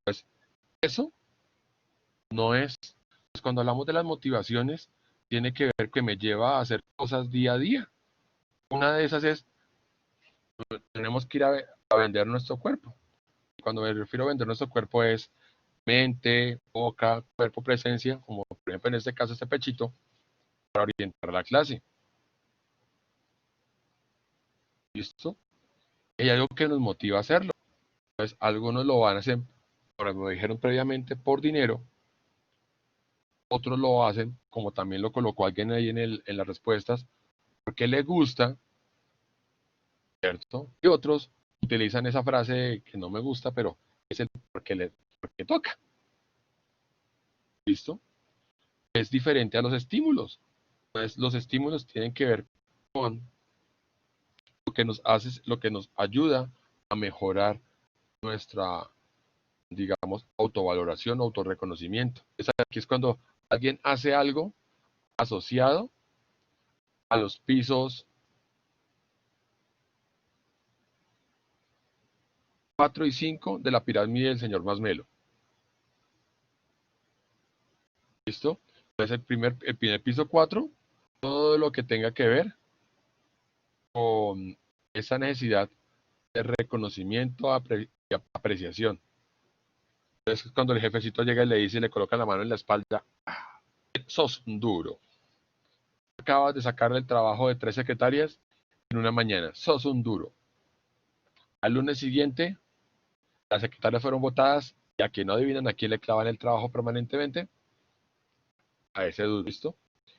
Pues eso no es, pues cuando hablamos de las motivaciones, tiene que ver que me lleva a hacer cosas día a día. Una de esas es, tenemos que ir a vender nuestro cuerpo. Cuando me refiero a vender nuestro cuerpo es mente, boca, cuerpo, presencia, como por ejemplo en este caso este pechito, para orientar la clase. ¿Listo? Hay algo que nos motiva a hacerlo. Pues algunos lo van a hacer, como dijeron previamente, por dinero. Otros lo hacen, como también lo colocó alguien ahí en las respuestas, porque le gusta, ¿cierto? Y otros utilizan esa frase que no me gusta, pero es el porque toca. ¿Listo? Es diferente a los estímulos. Entonces, los estímulos tienen que ver con lo que nos hace, lo que nos ayuda a mejorar nuestra, digamos, autovaloración, autorreconocimiento. Aquí es cuando alguien hace algo asociado a los pisos 4 y 5 de la pirámide del señor Masmelo. ¿Listo? Entonces el primer piso 4, todo lo que tenga que ver con esa necesidad de reconocimiento y apreciación. Entonces cuando el jefecito llega y le dice y le coloca la mano en la espalda, sos un duro. Acabas de sacarle el trabajo de 3 secretarias en una mañana, sos un duro. Al lunes siguiente, las secretarias fueron votadas y a quien no adivinan a quién le clavan el trabajo permanentemente, a ese duro, ¿listo?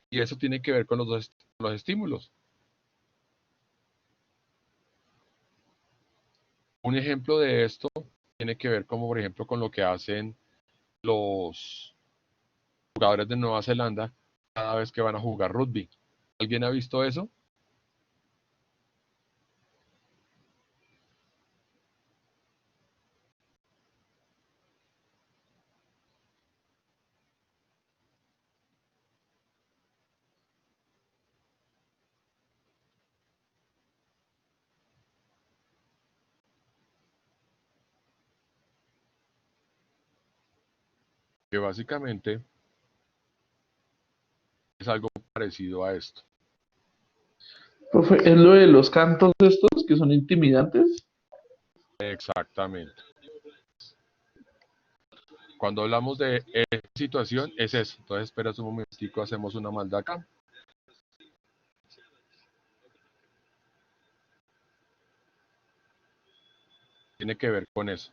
Y eso tiene que ver con los estímulos. Un ejemplo de esto tiene que ver como por ejemplo con lo que hacen los jugadores de Nueva Zelanda cada vez que van a jugar rugby. ¿Alguien ha visto eso? que básicamente es algo parecido a esto. Profe, es lo de los cantos estos que son intimidantes. Exactamente. Cuando hablamos de situación, es eso. Entonces, esperas un momentico, hacemos una maldad acá. Tiene que ver con eso.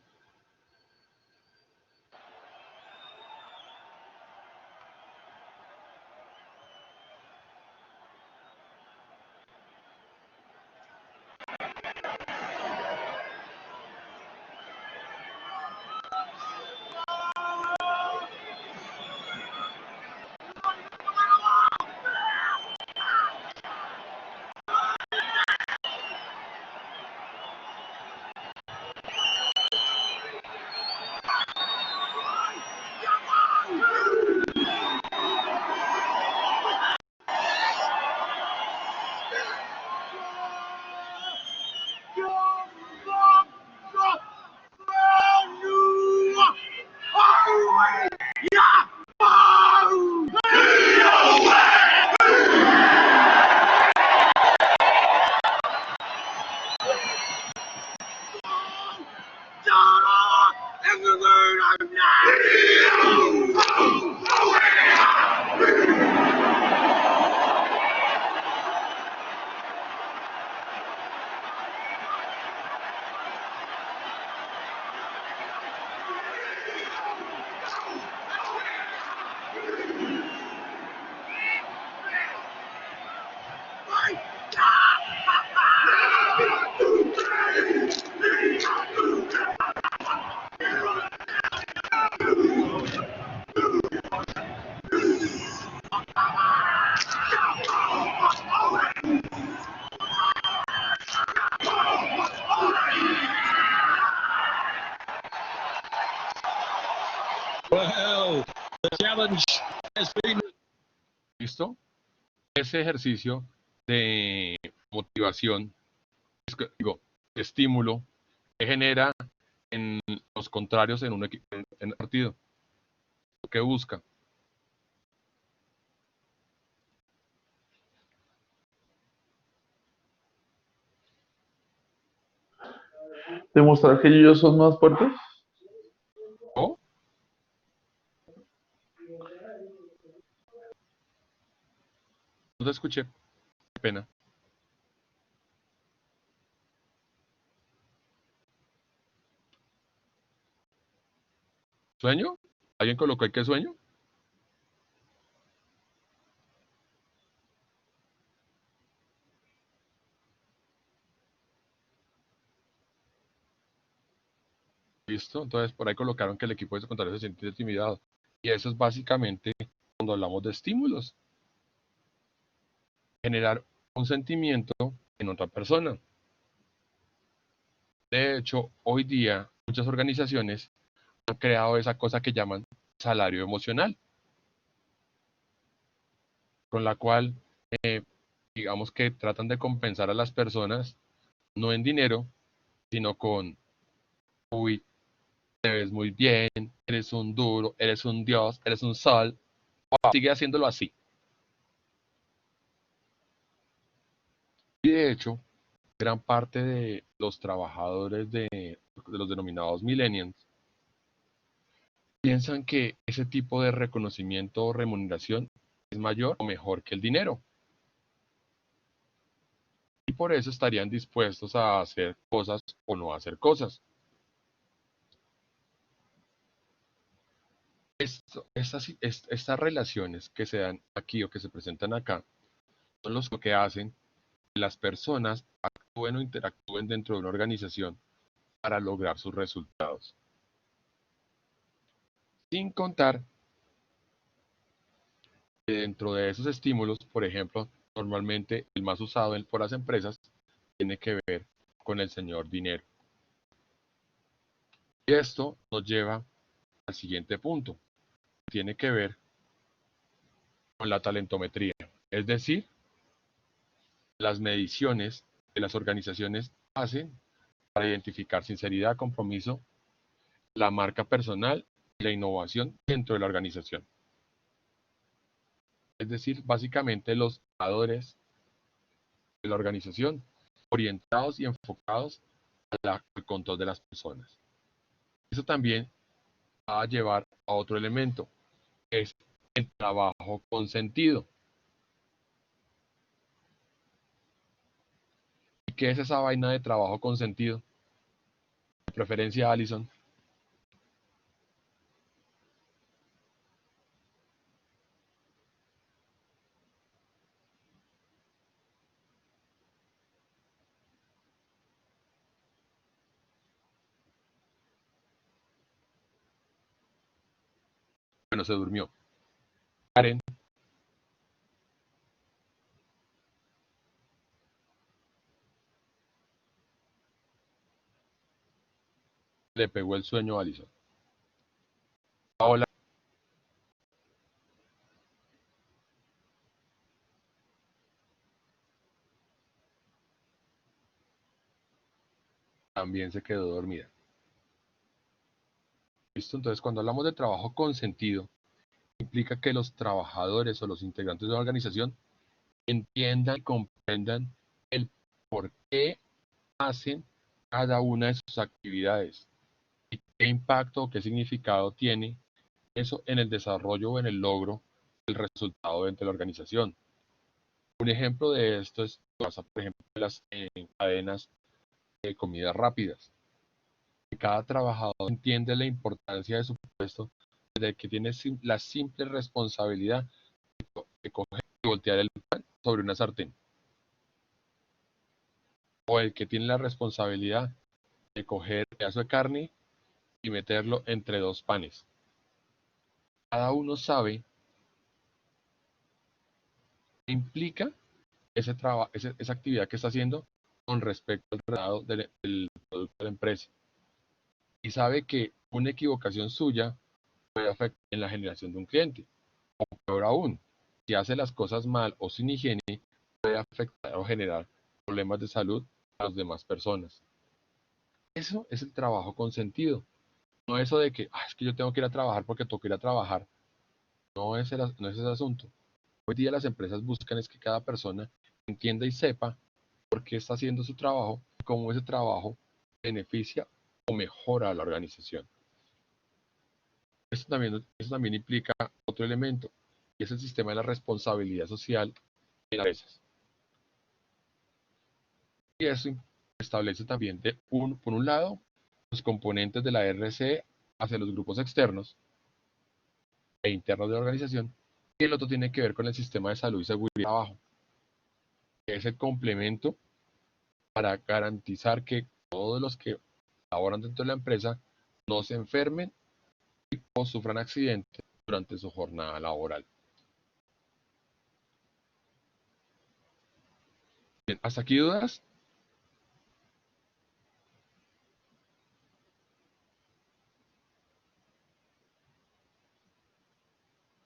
¿Listo? Ese ejercicio de motivación, estímulo, que genera en los contrarios en un en el partido. ¿Qué busca? Demostrar que ellos son más fuertes. ¿Oh? No te escuché. Qué pena. ¿Sueño? ¿Alguien colocó ahí qué sueño? Listo. Entonces por ahí colocaron que el equipo de secundario se siente intimidado. Y eso es básicamente cuando hablamos de estímulos. Generar un sentimiento en otra persona. De hecho, hoy día muchas organizaciones han creado esa cosa que llaman salario emocional, con la cual digamos que tratan de compensar a las personas no en dinero, sino con, uy, te ves muy bien, eres un duro, eres un dios, eres un sol, sigue haciéndolo así. Y de hecho, gran parte de los trabajadores de los denominados millennials piensan que ese tipo de reconocimiento o remuneración es mayor o mejor que el dinero. Y por eso estarían dispuestos a hacer cosas o no hacer cosas. Estas relaciones que se dan aquí o que se presentan acá son lo que hacen que las personas actúen o interactúen dentro de una organización para lograr sus resultados. Sin contar que dentro de esos estímulos, por ejemplo, normalmente el más usado por las empresas tiene que ver con el señor dinero. Y esto nos lleva al siguiente punto. Tiene que ver con la talentometría, es decir, las mediciones que las organizaciones hacen para identificar sinceridad, compromiso, la marca personal y la innovación dentro de la organización. Es decir, básicamente los trabajadores de la organización orientados y enfocados al control de las personas. Eso también va a llevar a otro elemento, que es el trabajo consentido. ¿Y qué es esa vaina de trabajo consentido? De preferencia, Alison. Bueno, se durmió. Karen, le pegó el sueño a Alison. Paola también se quedó dormida. ¿Listo? Entonces, cuando hablamos de trabajo consentido, implica que los trabajadores o los integrantes de la organización entiendan y comprendan el por qué hacen cada una de sus actividades y qué impacto o qué significado tiene eso en el desarrollo o en el logro del resultado dentro de la organización. Un ejemplo de esto es pasa, por ejemplo, en las cadenas de comidas rápidas. Cada trabajador entiende la importancia de su puesto desde que tiene la simple responsabilidad de coger y voltear el pan sobre una sartén, o el que tiene la responsabilidad de coger un pedazo de carne y meterlo entre dos panes. Cada uno sabe qué implica esa actividad que está haciendo con respecto al resultado del producto de la empresa. Y sabe que una equivocación suya puede afectar en la generación de un cliente. O peor aún, si hace las cosas mal o sin higiene, puede afectar o generar problemas de salud a las demás personas. Eso es el trabajo consentido. No eso de que, es que yo tengo que ir a trabajar porque tengo que ir a trabajar. No es ese asunto. Hoy día las empresas buscan es que cada persona entienda y sepa por qué está haciendo su trabajo, cómo ese trabajo beneficia o mejora a la organización. Eso también implica otro elemento, y es el sistema de la responsabilidad social en las empresas. Y eso establece también, por un lado, los componentes de la RCE hacia los grupos externos e internos de la organización, y el otro tiene que ver con el sistema de salud y seguridad de trabajo, que es el complemento para garantizar que todos los que laboran dentro de la empresa no se enfermen o sufran accidentes durante su jornada laboral. Bien, ¿hasta aquí dudas?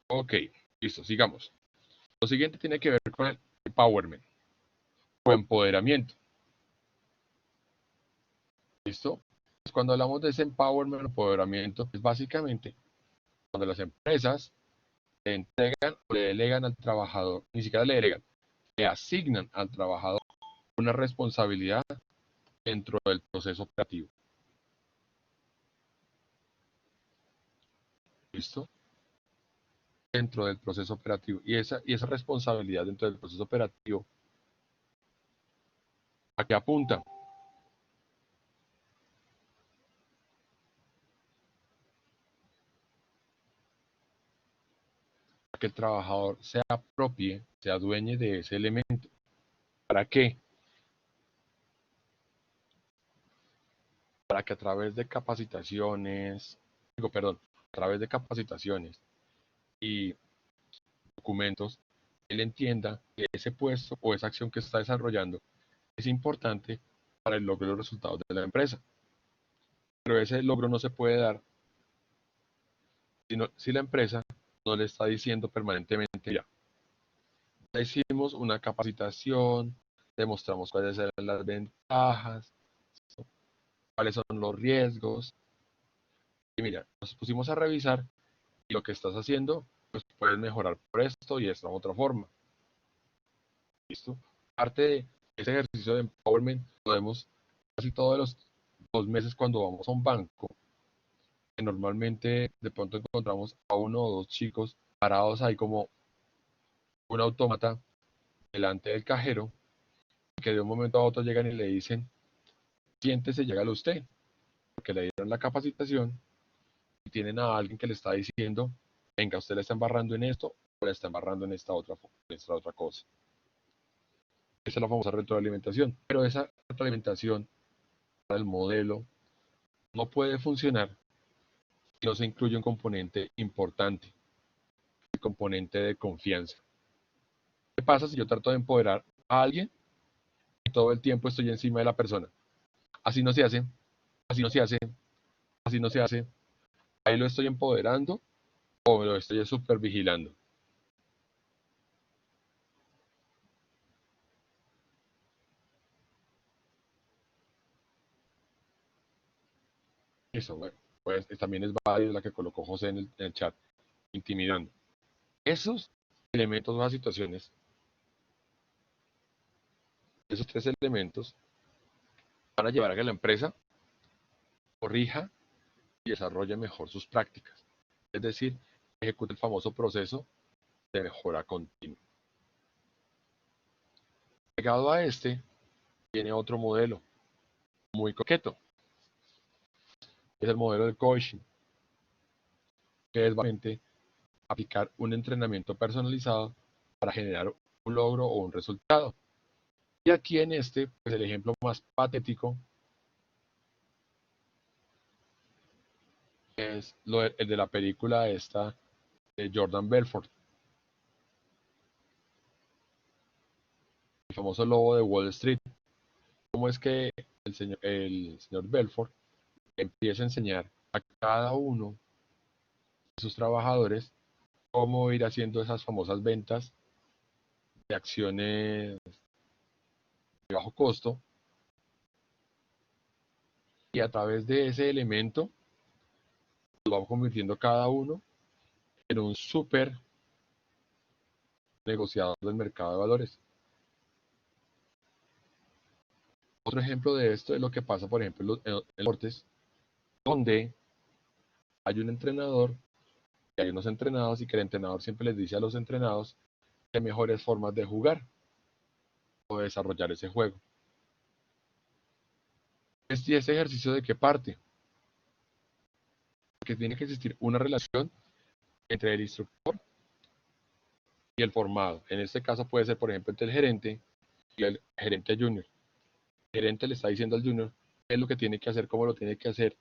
Ok, listo, sigamos. Lo siguiente tiene que ver con el empowerment o empoderamiento. ¿Listo? Pues cuando hablamos de ese empowerment o empoderamiento, es básicamente cuando las empresas le entregan o le delegan al trabajador, ni siquiera le delegan, le asignan al trabajador una responsabilidad dentro del proceso operativo. ¿Listo? Dentro del proceso operativo. Y esa responsabilidad dentro del proceso operativo, ¿a qué apunta? A que el trabajador se apropie, se adueñe de ese elemento. ¿Para qué? Para que a través de capacitaciones, a través de capacitaciones y documentos, él entienda que ese puesto o esa acción que está desarrollando es importante para el logro de los resultados de la empresa. Pero ese logro no se puede dar si la empresa no le está diciendo permanentemente, ya hicimos una capacitación, demostramos cuáles eran las ventajas, cuáles son los riesgos, y mira, nos pusimos a revisar y lo que estás haciendo, pues puedes mejorar por esto y esta otra forma. ¿Listo? Parte de ese ejercicio de empowerment lo vemos casi todos los 2 meses cuando vamos a un banco, que normalmente de pronto encontramos a uno o dos chicos parados ahí como un autómata delante del cajero, que de un momento a otro llegan y le dicen, siéntese, llégalo usted, porque le dieron la capacitación y tienen a alguien que le está diciendo, venga, usted le está embarrando en esto o le está embarrando en esta otra cosa. Esa es la famosa retroalimentación. Pero esa retroalimentación para el modelo no puede funcionar si no se incluye un componente importante, el componente de confianza. ¿Qué pasa si yo trato de empoderar a alguien y todo el tiempo estoy encima de la persona? Así no se hace, así no se hace, así no se hace. Ahí lo estoy empoderando o lo estoy supervigilando. Eso, bueno, pues también es válida la que colocó José en el chat, intimidando. Esos elementos o las situaciones, esos tres elementos, van a llevar a que la empresa corrija y desarrolle mejor sus prácticas. Es decir, ejecute el famoso proceso de mejora continua. Pegado a este, viene otro modelo muy coqueto, es el modelo del coaching, que es básicamente aplicar un entrenamiento personalizado para generar un logro o un resultado. Y aquí en este, pues el ejemplo más patético es el de la película esta de Jordan Belfort, el famoso lobo de Wall Street. ¿Cómo es que el señor Belfort empieza a enseñar a cada uno de sus trabajadores cómo ir haciendo esas famosas ventas de acciones de bajo costo? Y a través de ese elemento lo vamos convirtiendo cada uno en un súper negociador del mercado de valores. Otro ejemplo de esto es lo que pasa, por ejemplo, en los deportes, donde hay un entrenador y hay unos entrenados y que el entrenador siempre les dice a los entrenados qué mejores formas de jugar o de desarrollar ese juego. Ese ejercicio de qué parte, que tiene que existir una relación entre el instructor y el formado. En este caso puede ser, por ejemplo, entre el gerente y el gerente junior. El gerente le está diciendo al junior qué es lo que tiene que hacer, cómo lo tiene que hacer,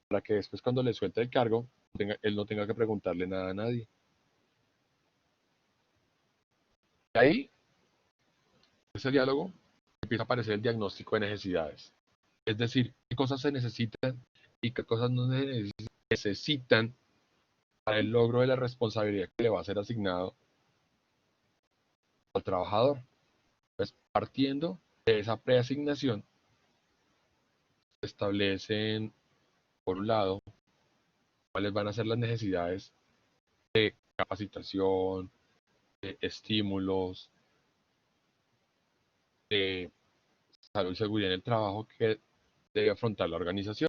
para que después cuando le suelte el cargo, él no tenga que preguntarle nada a nadie. Y ahí, ese diálogo, empieza a aparecer el diagnóstico de necesidades. Es decir, qué cosas se necesitan y qué cosas no se necesitan para el logro de la responsabilidad que le va a ser asignado al trabajador. Pues partiendo de esa preasignación, se establecen, por un lado, cuáles van a ser las necesidades de capacitación, de estímulos, de salud y seguridad en el trabajo que debe afrontar la organización.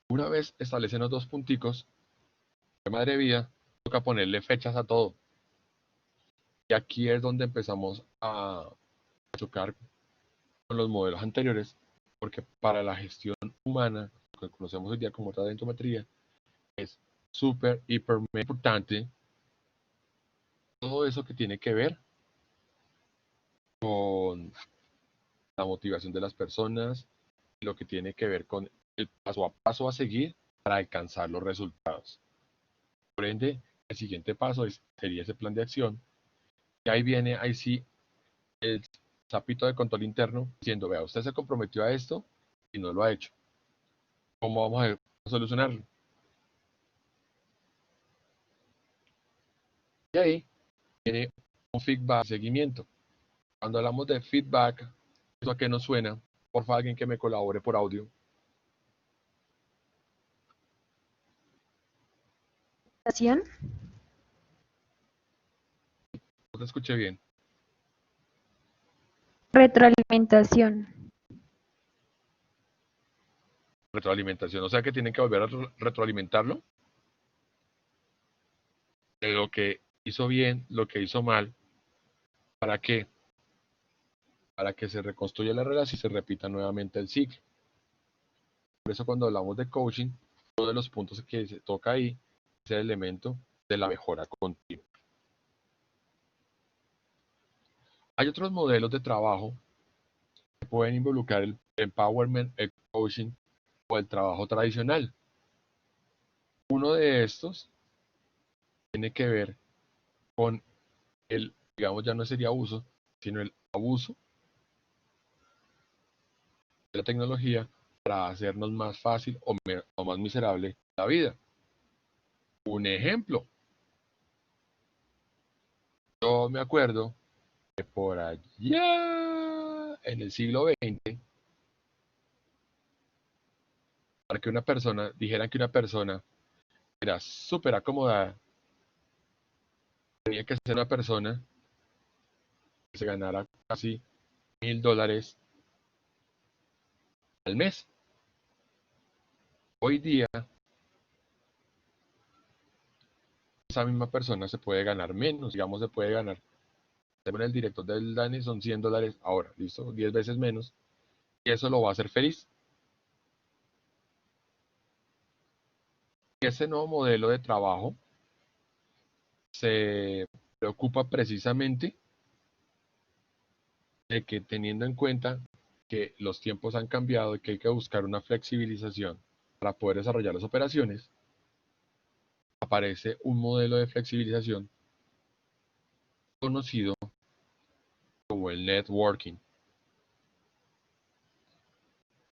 Una vez establecen los dos punticos, de madre vida, toca ponerle fechas a todo. Y aquí es donde empezamos a chocar con los modelos anteriores, porque para la gestión humana, lo que conocemos hoy día como talentometría, es súper, hiper, mega importante todo eso que tiene que ver con la motivación de las personas y lo que tiene que ver con el paso a paso a seguir para alcanzar los resultados. Por ende, el siguiente paso sería ese plan de acción. Y ahí viene, ahí sí, el sapito de control interno diciendo, vea, usted se comprometió a esto y no lo ha hecho. ¿Cómo vamos a solucionarlo? Y ahí viene un feedback, seguimiento. Cuando hablamos de feedback, ¿eso a qué nos suena? Por favor, alguien que me colabore por audio. No te escuché bien. Retroalimentación. Retroalimentación, o sea que tienen que volver a retroalimentarlo de lo que hizo bien, lo que hizo mal. ¿Para qué? Para que se reconstruya la relación y se repita nuevamente el ciclo. Por eso cuando hablamos de coaching, uno de los puntos que se toca ahí es el elemento de la mejora continua. Hay otros modelos de trabajo que pueden involucrar el empowerment, el coaching o el trabajo tradicional. Uno de estos tiene que ver con el, digamos, ya no sería uso, sino el abuso de la tecnología para hacernos más fácil o más miserable la vida. Un ejemplo, yo me acuerdo que por allá en el siglo XX, para que una persona, dijeran que una persona era súper acomodada, tenía que ser una persona que se ganara casi $1,000 al mes. Hoy día, esa misma persona se puede ganar menos, digamos, se puede ganar, según el director del DANE, son $100 ahora, listo, 10 veces menos, y eso lo va a hacer feliz. Ese nuevo modelo de trabajo se preocupa precisamente de que teniendo en cuenta que los tiempos han cambiado y que hay que buscar una flexibilización para poder desarrollar las operaciones, aparece un modelo de flexibilización conocido como el networking.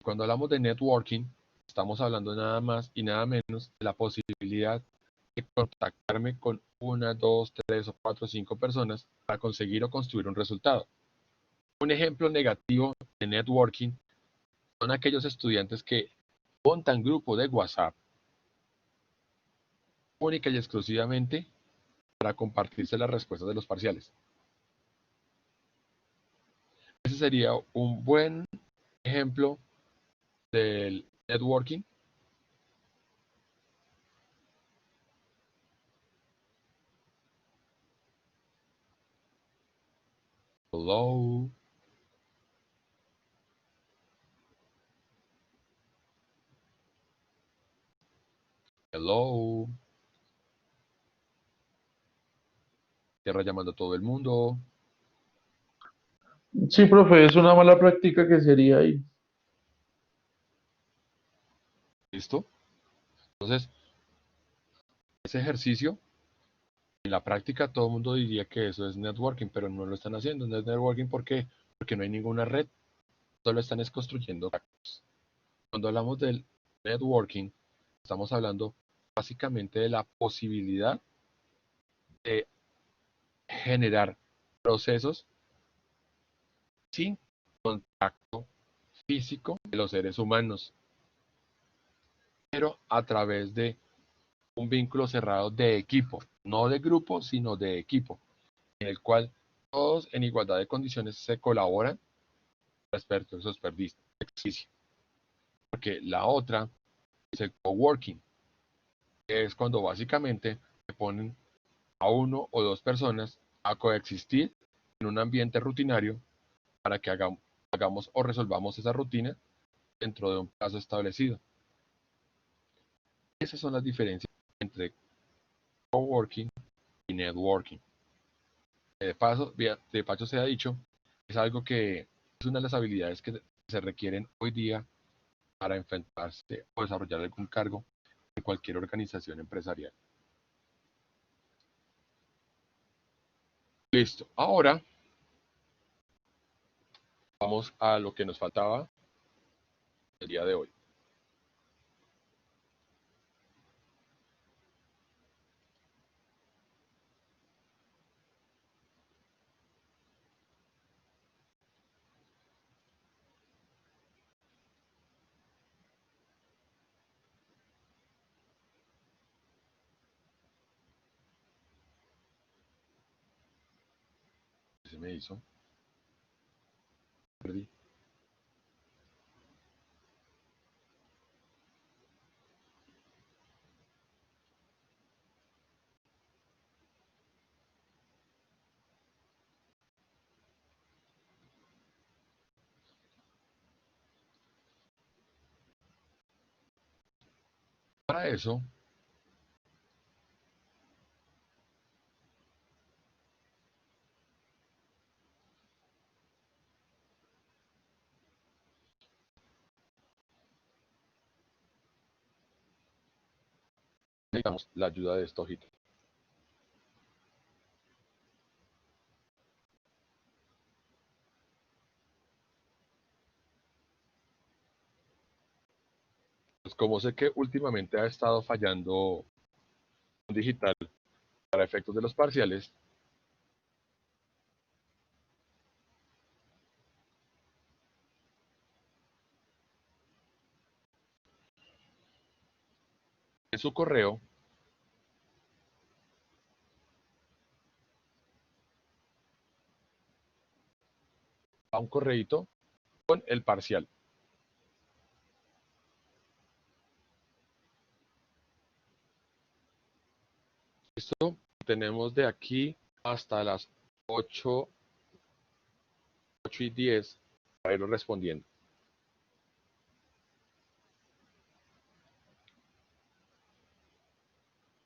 Cuando hablamos de networking, estamos hablando nada más y nada menos de la posibilidad de contactarme con una, dos, tres o cuatro o cinco personas para conseguir o construir un resultado. Un ejemplo negativo de networking son aquellos estudiantes que montan grupos de WhatsApp única y exclusivamente para compartirse las respuestas de los parciales. Ese sería un buen ejemplo del networking. Hello. Hello. Tierra llamando a todo el mundo. Sí, profe, es una mala práctica que sería ahí. ¿Listo? Entonces, ese ejercicio, en la práctica todo el mundo diría que eso es networking, pero no lo están haciendo. No es networking, ¿por qué? Porque no hay ninguna red, solo están construyendo contactos. Cuando hablamos del networking, estamos hablando básicamente de la posibilidad de generar procesos sin contacto físico de los seres humanos, pero a través de un vínculo cerrado de equipo, no de grupo, sino de equipo, en el cual todos en igualdad de condiciones se colaboran respecto a esos ejercicio. Porque la otra es el coworking, que es cuando básicamente se ponen a uno o dos personas a coexistir en un ambiente rutinario para que hagamos o resolvamos esa rutina dentro de un plazo establecido. Esas son las diferencias entre coworking y networking. De paso se ha dicho, es algo que es una de las habilidades que se requieren hoy día para enfrentarse o desarrollar algún cargo en cualquier organización empresarial. Listo. Ahora vamos a lo que nos faltaba el día de hoy. ¿Qué se me hizo? Perdí. Para eso, necesitamos la ayuda de esta hojita. Pues como sé que últimamente ha estado fallando un digital para efectos de los parciales, en su correo a un correíto con el parcial. Listo, tenemos de aquí hasta las 8:10 para irlo respondiendo.